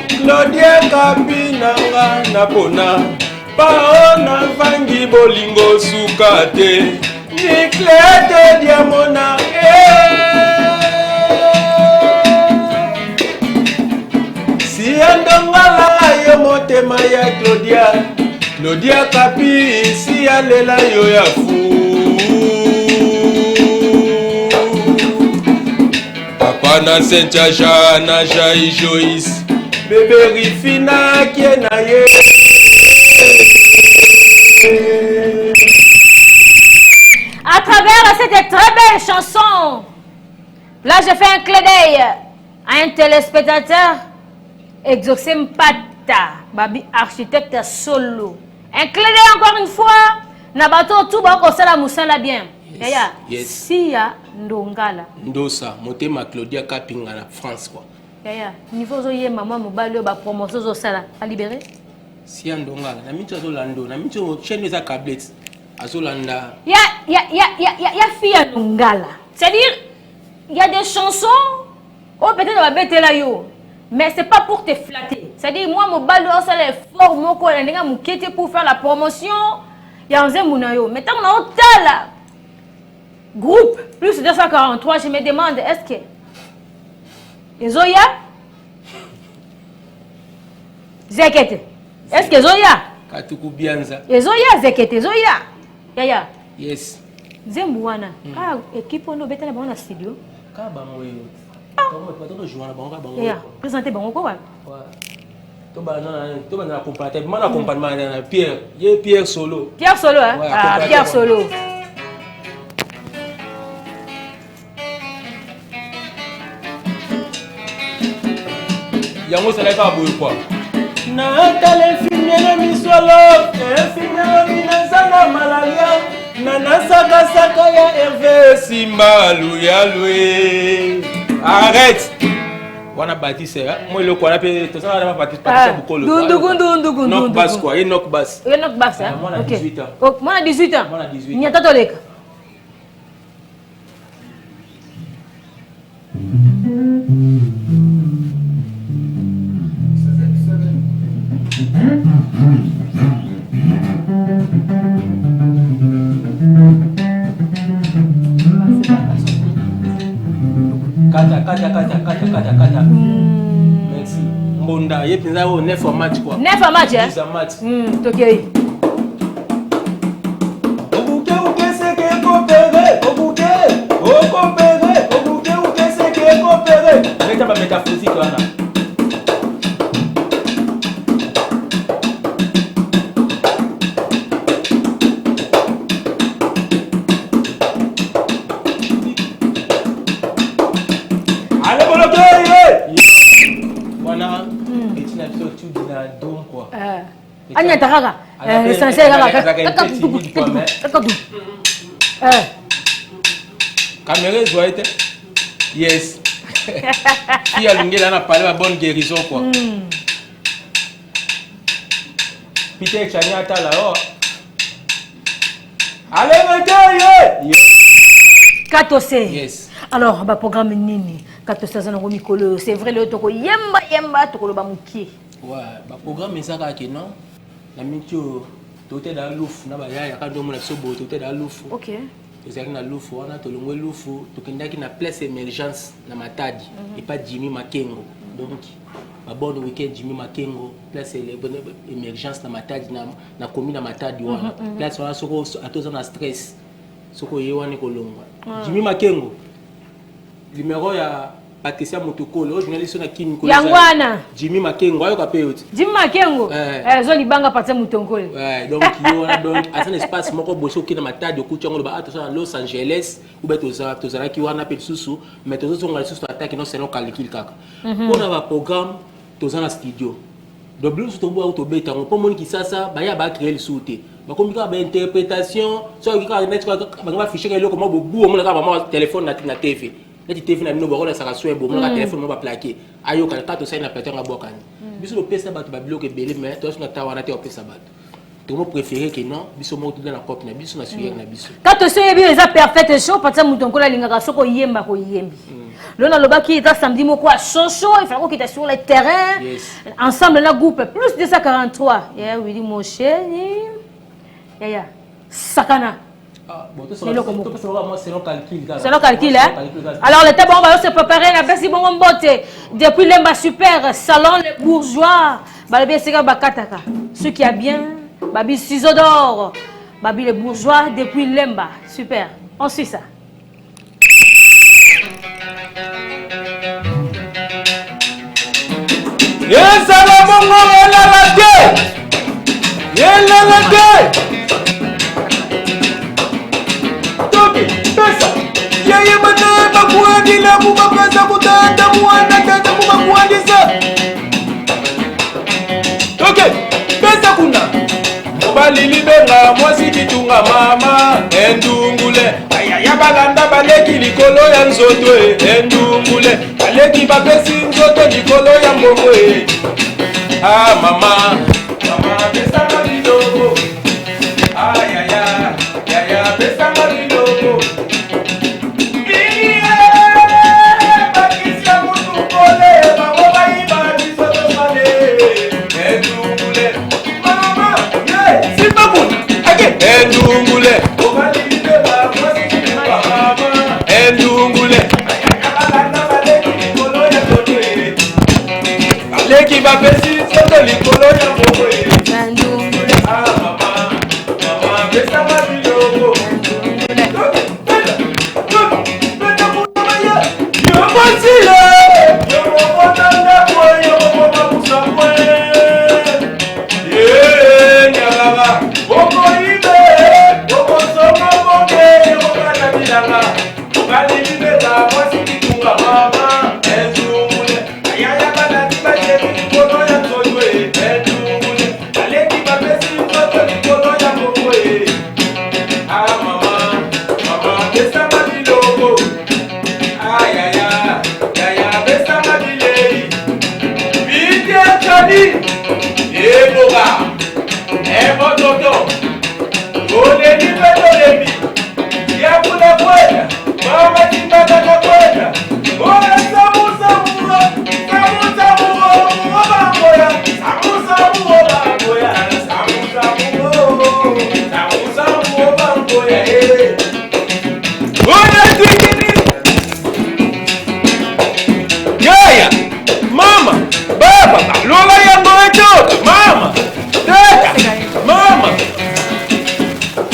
Claudia kapinanga napona paona vangi bolingo suka te niklete diamona si Ndongala yo motema ya Claudia kapi si alela yo ya fu Pana Sentia Jana Jai Joyce Bébé Rifina Kienaye À travers cette très belle chanson, là je fais un clin d'œil à un téléspectateur Exoxem Pata, Babi architecte solo. Un clin d'œil encore une fois, Nabato tout bako sala musala bien. Yaya, Sia Ndongala. Ndosa, motema Claudia Kapinga na France quoi. Yaya, niveau zo ye maman mobile ba promotion zo sala, a libéré? Sia Ndongala, na mitu azolando, na mitu chaîne za cablette. Azolanda. Ya fille Ndongala. C'est-à-dire il y a des chansons oh peut-être va bête là yo. Mais c'est pas pour te flatter. C'est-à-dire moi mobile on sala fort moko na ndinga mukete pour faire la promotion. Ya nze munayo. Mais tant on a otala groupe plus 243, je me demande, est-ce que Zoya Zekete, est-ce que Zoya Katuku Bianza Zoya Zekete, Zoya Yaya yes Zembouana ka équipe on obeta na bon studio ka ba moyo to jouer na bango ka bango Yaya présenter bango quoi to ba na accompagner mana accompagnement na Pierre Solo hein ah Pierre Solo yango sala ka boye quoi na tale finele misolo finele minazana malaria nana saka ya Hervé Simba Louya arrête wana Baptiste moi le quoi pe to ça na Baptiste Bukolo Dundu knock bass quoi et knock bass hein moi à 18 ans oh moi à 18 ans ni atatoleka Kata. Merci. Mbonda, il y a 9 matchs quoi. 9 matchs hein? 10 matchs. OK. Anya Taraka. L'essentiel Caméra zoite. Yes. Fille a l'ungé n'a parlé la bonne guérison quoi. Peter Chani atala oh. Allez mettez. Katose. Yes. Alors, bah programme nini. Katose ça na mikolo. C'est vrai le toko yemba toko ba mukie. Ouais, bah programme ça ka non. La mikio toté dans l'ouf na ba ya ka do mo na so bo toté dans l'ouf. OK. Ezali na lufu wana tolongwe lufu tokendaki na place émergence na Matadi et pas Jimmy Makengo donc ba bon week-end Jimmy Makengo place émergence na Matadi na commune na Matadi wana place wana soko atoza na stress soko yewane kolongwa Jimmy Makengo numéro ya Patricia Motokolo journaliste na Kin ko Yangwana Jimmy Makengo ayo kapeuti Jimmy Makengo zo libanga Patricia Motokolo donc yo wana donc à un espace moko boso ki na Matadi okuchongo ba atosana Los Angeles ou betozala ki wana pe susu mais tozozonga susu attaque non c'est non calcul kaka on a ba programme tozana studio donc blues to bo auto beta on peut moni ki sasa ba ya ba créer le souté ba komika ba interprétation so ki ka net ba ngaba fichier eloko mo bobu o mo ka ba téléphone na TV les TV na bino bakola saka soin bo mo ka téléphone mo ba plaquer ayo ka to sai na péter nga bokani biso le pesa ba to ba bloquer belé mais to na tawana te o pesa ba to mo préférer que non biso mo to na copie na biso na suyer na biso quand to sai bien les parfait show Patricia Motokolo lingaka soko yemba ko yembi Lona Lobaki est samedi moko à Soso, il faut qu'il était sur le terrain. Ensemble la groupe plus 243. Yeah, Willy Moshe. Yeah. Sakana. C'est le calcul. C'est le calcul, hein? Alors, le temps, on va se préparer. La base, bon, beauté. Depuis l'Emba Super, salon les bourgeois. Babi, c'est Bakataka. Ceux qui a bien, Babi ciseaux d'or. Babi les bourgeois depuis l'Emba Super. On suit ça. Yes, Toki, pesa. Yeye bana bakuandi la kuba pesa kutanda muanda tata kuba kuandisa. Toki, pesa kuna. Mobali libenga mwasi kitunga mama endungule. Aya balanda baleki likolo ya nzoto endungule. Baleki bapesi nzoto likolo ya mbongo Ah mama, pesa mabidogo. Ya pesa mabidogo. Patricia Motokolo, mama iba bisoto mane. Endungule. Mama, si bakuna. Ake endungule. Obali libeba mwasi kitunga mama. Endungule. Leki ba pesi soto likolo ya mbongo endungule. Mama pesa mabidogo. Yo pasile. Yo motanda kwa yo mama kusapwe. Nyagaba. Boko ibe. Boko songo bonge. Okana bilanga. Bali libe ba mwasi kitunga mama. Endungule. Ayaya bala tiba jebi kono ya tojwe. Endungule. Aleki babesi toto likolo ya mbongo mama pesa mabidogo. Ya pesa mabilei. Bide chani. Eboga. Ebododo. Ole ni pedo lebi. Ya kuna kwenda. Mama timbata na kwenda. Ole samu. Baboya. Yaya, mama, baba, lola ya mtoto, mama, tata, mama.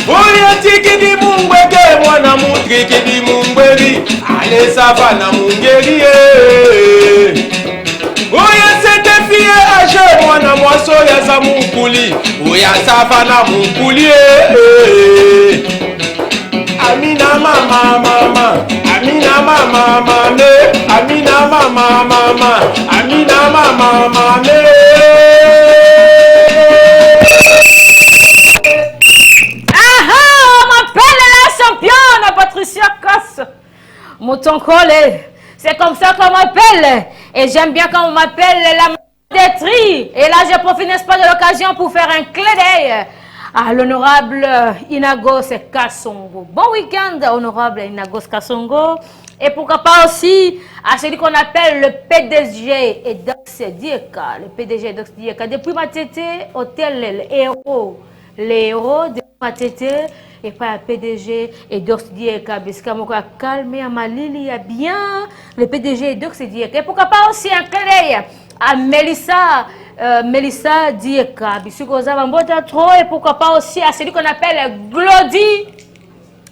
Oya tiki di mungweke mwana mutriki di mungweri, ale sava na mungeri. Oya sete fie aje mwana mwaso ya za mukuli, oya sava na mukuli. Amina mama, Amina mama, Amina mama, Amina mama, Moutonkole. C'est comme ça qu'on m'appelle. Et j'aime bien quand on m'appelle la détrie. Et là, je profite, n'est-ce pas, de l'occasion pour faire un clin d'œil à l'honorable Inagos Kassongo. Bon week-end, honorable Inagos Kassongo. Et pourquoi pas aussi à celui qu'on appelle le PDG Edox Dieka. Le PDG Edox Dieka. Depuis ma tété, hôtel les héros de ma tété. Et pas le PDG Edox Dieka. Parce que moi, calme à Malili, il y a bien le PDG Edox Dieka. Et pourquoi pas aussi un clin d'œil à Melissa Dieka. Et pourquoi pas aussi à celui qu'on appelle Glody.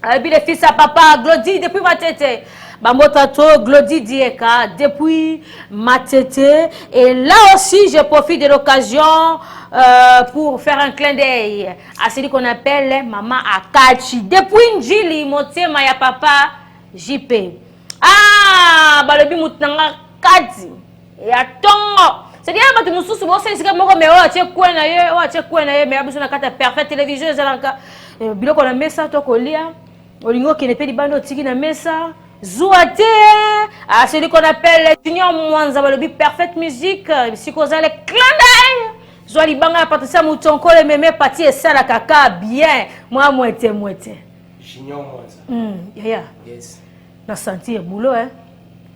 Le fils à papa, Glody, depuis ma tété. Glody Dieka, depuis ma tété. Et là aussi, je profite de l'occasion pour faire un clin d'œil à celui qu'on appelle Maman Akachi. Depuis Njili, Motema ya papa JP. Ah, balobi mutanga kati. Et attends. C'est-à-dire que nous sommes tous les gens mais mais abiso na kata parfait télévision ezalaka biloko na mesa to kolia olingo qui ne peut libano tiki na mesa Zouate à celui qu'on appelle Junior Mwanza balobi perfect musique sikoza le clin d'œil Zouali banga Patricia Moutonkole meme parti et ça la kaka bien moi moitié Junior Mwanza yeah yes na sentir boulot hein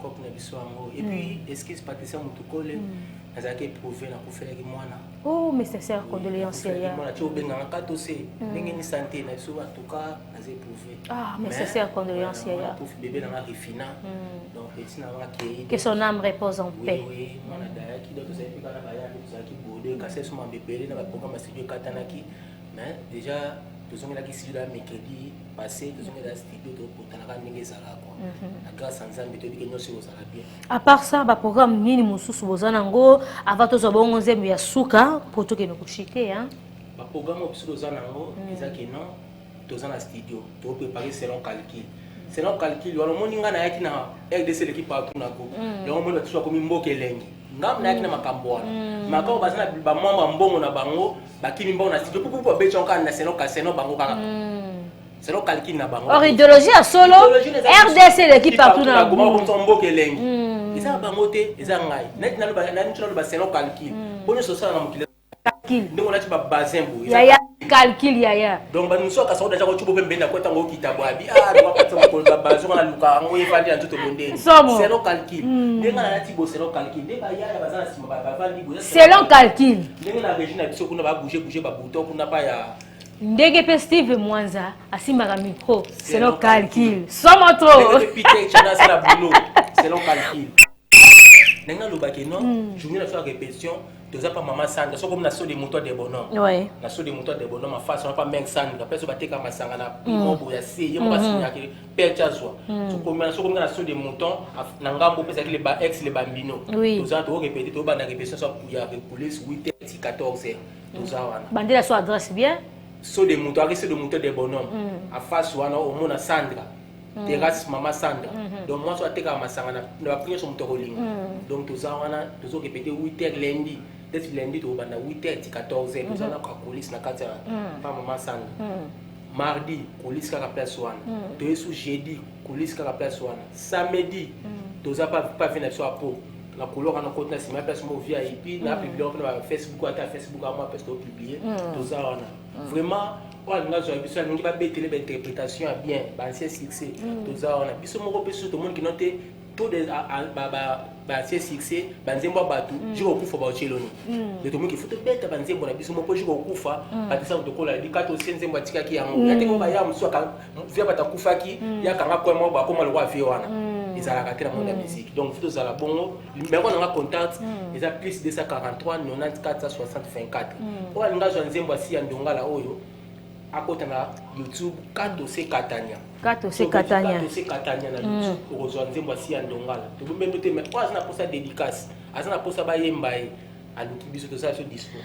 comme na biso ngo et puis est-ce que Patricia Moutonkole azaki éprouvé na kofela ki mwana oh mais sincère condoléances ya mwana ti obenganga kato se ndenge ni santé na biso en tout cas aza éprouvé mais sincère condoléances ya bébé na Rifina donc petit na ki que son âme repose en paix oui mwana daya ki donc c'est puis kana baya ki bode ka c'est suma bébé na ba programme studio katanaki mais déjà tozongela ki studio la mercredi passé tozongela studio to potanaka ndenge ezala quoi grâce à Nzambe to bikenyo se ozala bien à part ça ba programme nini mususu bozana ngo avant to zobo nzembe ya suka poto ke no kushike hein ba programme obiso ozana ngo ezaki non tozana studio to préparer selon calcul wala moninga na yaki na RDC l'équipe partout na go donc mo na tso ko mimboke lengi ngam na yaki na makambo wana makao bazana ba mwamba mbongo na bango bakimi mbongo na studio pour becha on na selon bango kaka selon calcul na bango or idéologie à solo RDC l'équipe partout na go mo mboke lengi isa bango te isa ngai net na ba selon calcul bonne social na mukile calcul ndeko na ti ba bazembo ya calcul ya donc ba nuso ka sauda jako chubo pembe na kweta ngo kitabo abi do akatsa ko ba bazo na luka ngo yefandi na tuto bondeni selon calcul ndenga na ti bo selon calcul ndeka ya bazana sima ba vandi bo selon calcul ndenga na regina biso kuna ba bouger ba buto kuna pa ya ndege pe Steve Mwanza asimaka micro selon calcul somo trop ndege pite chana sala boulot selon calcul ndenga lo ba ke non journée na faire répétition toza pas maman Sandra so comme na so des moutons de bonhomme ouais na so des moutons de bonhomme en face on pas même Sandra après so bateka masanga na mobo ya se yemo basinya ke percha zwa so comme na so des moutons na ngambo pesa ki le ba ex le bambino toza to répéter to ba na répétition so ya police 8h 14h toza wana bandela so adresse bien so des moutons avec so des moutons de bonhomme en face wana au mona Sandra terrasse maman Sandra donc moi so ateka masanga na ba premier so moto linga donc toza wana tozo répéter 8h lundi peut-être lundi to banda 8h 14h nous allons à police na kati pa maman Sandra mardi police ka place wana to sous jeudi police ka place wana samedi toza pas venir sur apo la couleur na côté na sima place mo via et puis na publier na Facebook à Facebook à moi parce que publier toza wana vraiment voilà nga zo biso ngi ba betele ba interprétation bien ba ancien succès toza wana biso moko peso to monde qui noté tout des ba c'est succès banzembo batu jiko kufa ba cheloni de to monde qui faut te beta banzembo na biso moko jiko kufa batisa to kola di kato senzembo atika ki yango yate ko ba ya mso ka via bata kufa ki ya kanga kwa mo ba ko malo wa vie wana ezala ka tera monde musique donc faut tozala bongo mais on a contact eza plus 243 94 60 24 ko nga zo nzembo asi ya ndongala oyo akota na YouTube Kato se Katania na YouTube ozo nzembo asi ya ndongala to bembe te mais azana posa dédicace azana posa ba yemba aluki biso to ça sur dispo.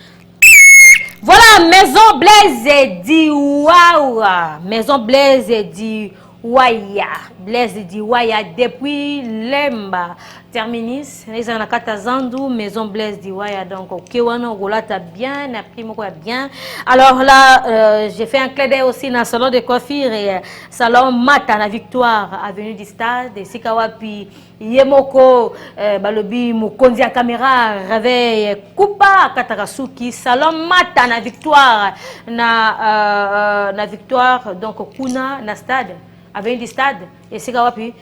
Voilà, Maison Blaise dit waouh, Maison Blaise dit Waya, Blaise Didi Waya, depuis Lemba, terminus, les anakata Zandu, maison Blaise Didi Waya, donc Kewana, Rolata bien, appris moi bien. Alors là, j'ai fait un clin d'œil aussi dans le salon de coiffure et salon Mata, la Victoire, avenue du Stade, et Sikawapi, Yemoko, Balobi, Mukonzi à caméra, réveil, Kupa, Katarasuki, salon Mata, la Victoire, na Victoire, donc Kuna, na Stade. Avec du stade et c'est quoi puis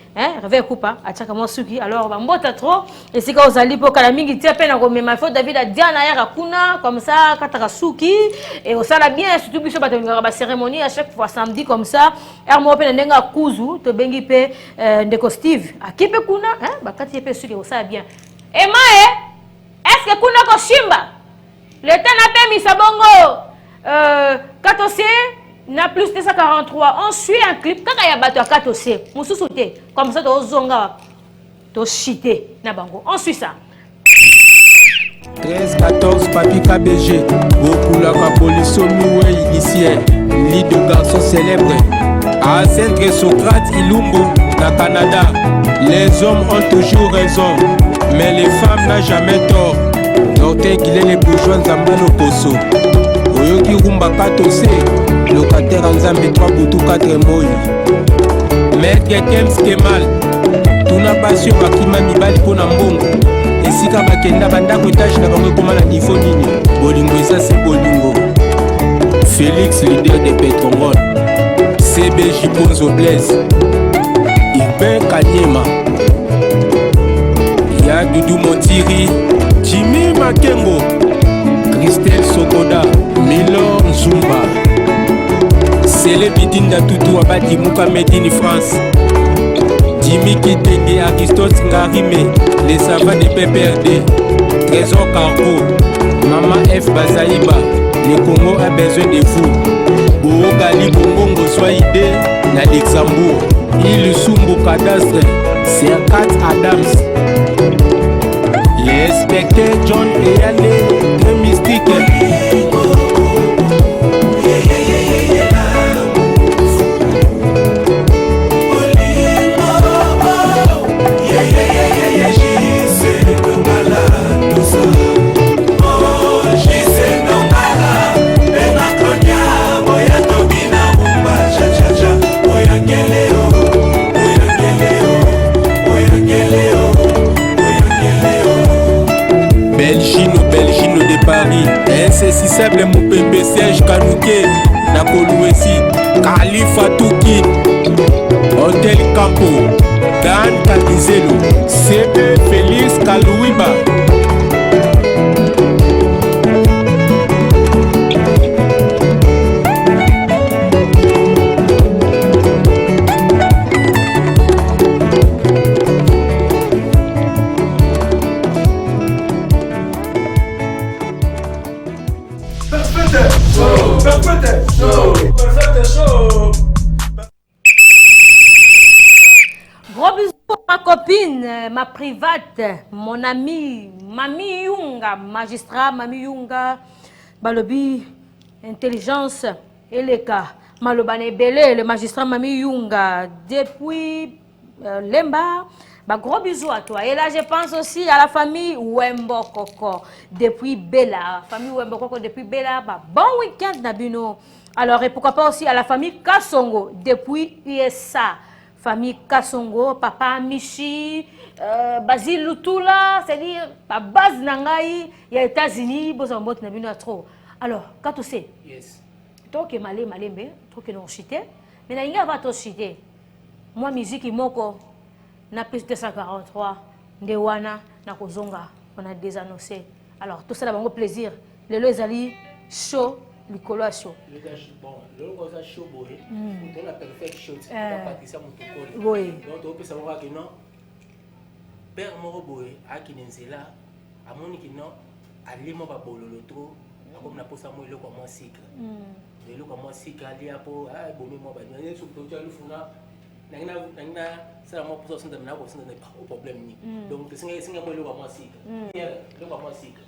réveil coupa à chaque moment suki alors bah mbota trop et c'est quoi aux alliés pour kalamingi tia peine comme ma faute David a dit na ya kuna comme ça kataka suki et au sala bien surtout biso ba cérémonie à chaque fois samedi comme ça hermo peine ndenga kuzu to bengi pe ndeko Steve akipe kuna ba kati pe suki au sala bien et est-ce que kuna ko shimba le temps na pe mi sabongo katose na plus de 143 on suit un clip quand il y a battu à 4 C comme ça to zonga to chité na bango on suit ça 13-14 Papi KBG Bokula Maboliso Miwe initié lit de garçon célèbre à Centre Socrate Ilumbu na Canada les hommes ont toujours raison mais les femmes n'ont jamais tort Docteur Guilé les bourgeois Nzambano Poso Oyoki Rumba Katose locataire en Zambie 3 Boutou 4 Moï Maître Kems Kemal Tuna Basio Bakima Mibali Pona Mbongo Esika Bakenda Bandako Etage na bango koma na niveau nini Bolingo eza se bolingo Félix leader de Petromol CBJ Ponzo Blaise Ibin Kanyema Ya Doudou Montiri Jimmy Makengo Christelle Sokoda Milor Zumba Sele Bidinda Tutu Abadi Mouka Medini France Jimmy Kitenge Aristote Ngarime Les savants de PPRD Trésor Cargo Maman F Bazaïba Le Congo a besoin de vous Boogali Bongongo Soaïde Na Luxembourg Il Sumbu Cadastre Serkat Adams Les inspecteurs John Eyale Très mystique Belgino de Paris insaisissable Moupembe Serge Kanouké Nakolouesi Khalifa Touki Hotel Campo Dan Kadizelo CB Félix Kalouiba Gros bisous ma copine, ma private, mon ami, Mami Yunga, magistrat Mami Yunga, Balobi, intelligence, Eleka, Malobane Belé, le magistrat Mami Yunga, depuis Lemba, gros bisous à toi. Et là, je pense aussi à la famille Wembo Koko, depuis Bella, famille Wembo Koko, depuis Bella, bon week-end Nabino. Alors, et pourquoi pas aussi à la famille Kassongo, depuis USA. Famille Kassongo, papa Michi, Basile Lutula, c'est-à-dire, pa base Nangaï, il y a les États-Unis, besoin de Nabino trop. Alors, quand tu sais, toi qui es malé, toi qui es non chité, mais il y a pas trop chité. Moi, musique, il moko, na plus de 143, Ndewana, na Kozonga, on a désannoncé. Alors, tout ça, c'est un plaisir. Le Lozali, chaud. Nicolo a chaud. Bon, le rose a chaud, on a la perfect chaud. Patricia Moutokoli. Oui. Donc, on peut savoir que non, Père Moroboé, à Kinenzela, à Monique, non, à Limo Babolo, trop, comme la poste à moi, le comment cycle. Le comment cycle, à l'Iapo, à Bomimo, il y a surtout le Funa, c'est la mort pour ça, c'est un problème. Donc, c'est un peu le comment cycle. Le comment cycle.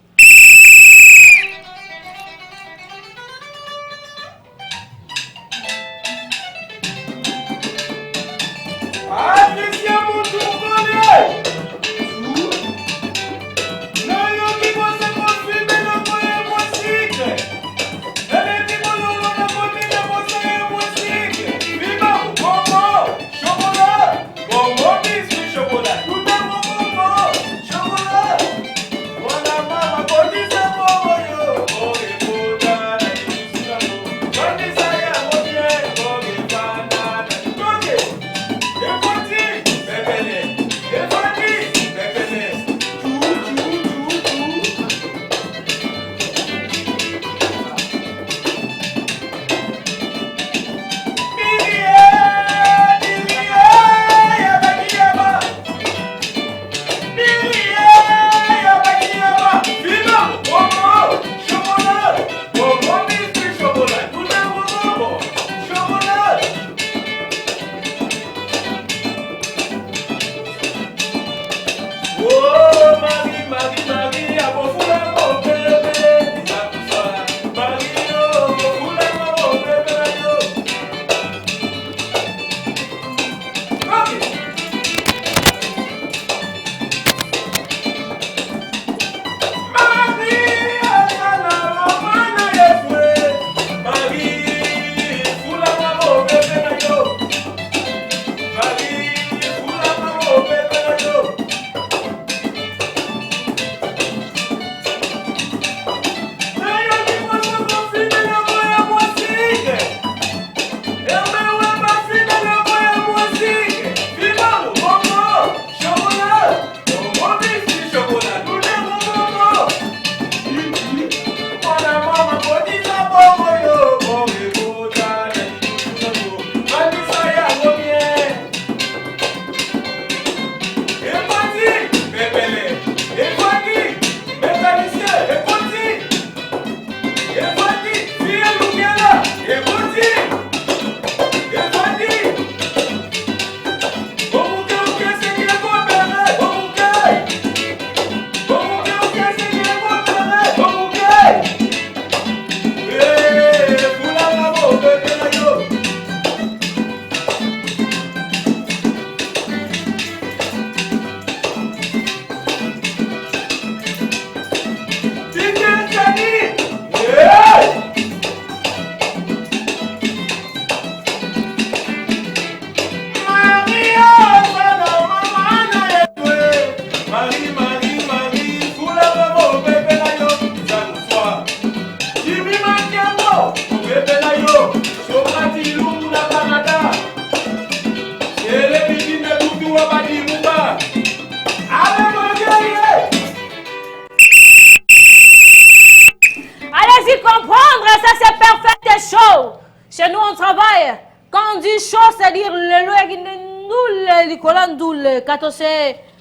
Boule, Katose,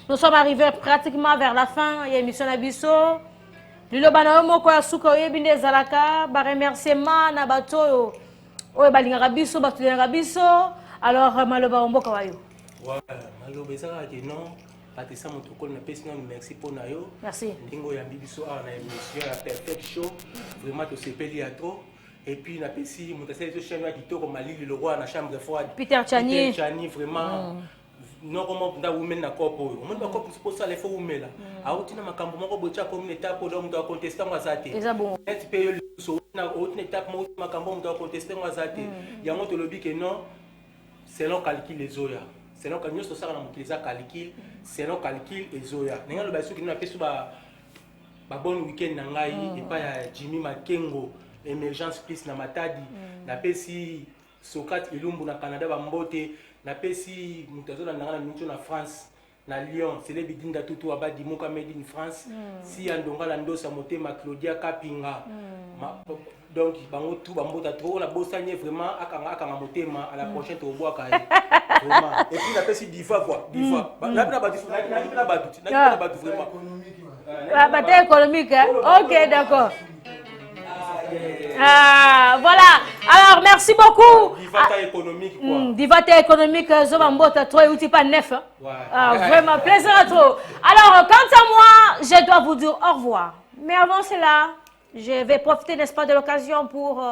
nous sommes arrivés pratiquement vers la fin. Il y a émission Nabiso. Lilo Banaomo, Koyasuko, Ebinde Zalaka, remerciement, Nabato, Oebalinga Biso, Batulinga Biso. Alors, Maloba Ombo Kawayo. Ouais, Maloba Zalaka, non. Patricia Motokol, merci pour Nayo. Merci. Ndingo ya Bibiso, on a émission la Perfect Show. Vraiment, tu sais pas trop. Et puis, on a aussi, mon tassé, les chaînes qui tournent comme Mali, le roi, la chambre froide. Peter Chani. Peter Chani, vraiment. Non, comment on a women na corpo. On a corpo pour ça les faux women là. A outil na makambo moko bocha comme une étape pour l'homme doit contester moi ça. C'est bon. Tu peux sur na autre étape moi makambo doit contester moi ça. Il y a un autre lobby que non, selon calcul les oya. Selon quand nous ça on utilise calcul, selon calcul les oya. Ninga le basu qui nous appelle sur ba bon week-end na ngai et pas Jimmy Makengo émergence plus na Matadi. Na pesi Socrate Ilumbu na Canada ba mbote. Na pesi mutazo na ngana mincho na France na Lyon c'est les bidinda tutu abadi moka made in France si andonga la ndosa motema Claudia Kapinga donc bango tout bambota trop la bosanye vraiment akanga motema à la prochaine to bois ka vraiment et puis na pesi diva quoi diva na bina batu vraiment la bataille économique OK d'accord. Voilà. Alors, merci beaucoup. Divata économique, quoi. Divata économique, Zobambota, toi, ou pas neuf. Vraiment, plaisir à trop. Alors, quant à moi, je dois vous dire au revoir. Mais avant cela, je vais profiter, n'est-ce pas, de l'occasion pour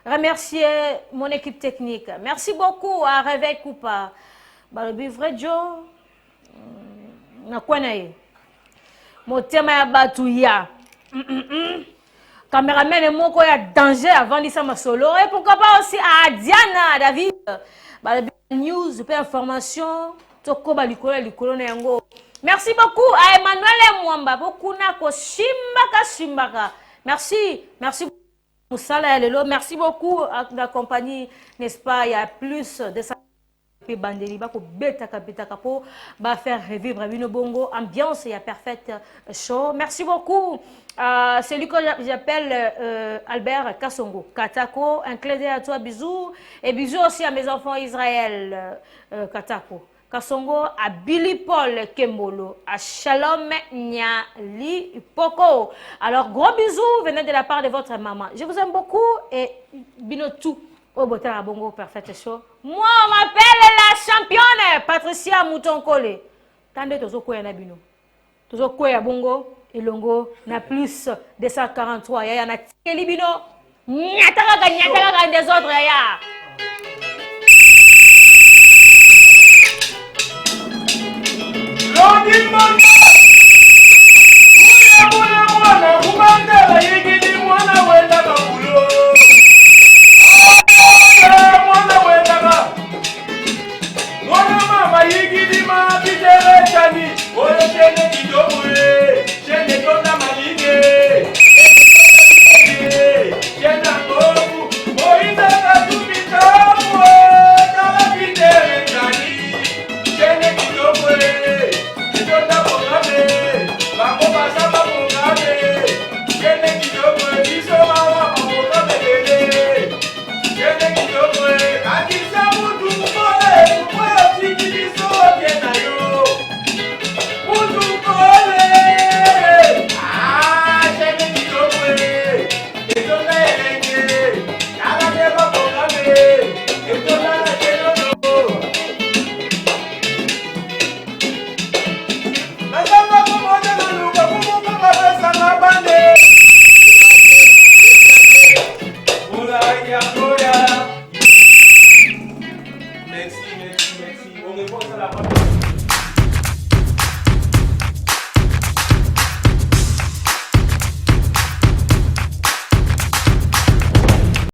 remercier mon équipe technique. Merci beaucoup à Réveil Koupa. Balobi vrai Joe. Nakwenaye. Motema ya Batouya. Caméraman et mon il y a danger avant de solo. Et pourquoi pas aussi à Diana, David. News, information. Merci beaucoup à Emmanuel Mwamba. Beaucoup na Shimbaka. Merci. Merci beaucoup. Merci beaucoup à la compagnie, n'est-ce pas? Il y a plus de ça. Bandeli ba ko beta kapita kapo ba faire revivre une bongo ambiance et à Perfect Show. Merci beaucoup. Celui que j'appelle Albert Kasongo Katako, un clin d'œil à toi, bisous et bisous aussi à mes enfants Israël Katako Kasongo, à Billy Paul Kembolo, à Shalom Nyali Poko. Alors gros bisous venez de la part de votre maman. Je vous aime beaucoup et binotou. Au Botara Bongo Perfect Show. Moi, on m'appelle la championne Patricia Mouton-Kole. Tandé tozo koya na bino. Tozo koya bongo elongo na plus de 143 ya na tikeli bino. Nyataka des autres ya. Lodi manda. Uya mwana kumanda yigidi mwana wenda kabulo. Mama yigidi ma bidere chani oyo chene kidowe chene kona malige chena kofu moiza katumita kala bidere chani chene kidowe kona kona bango basama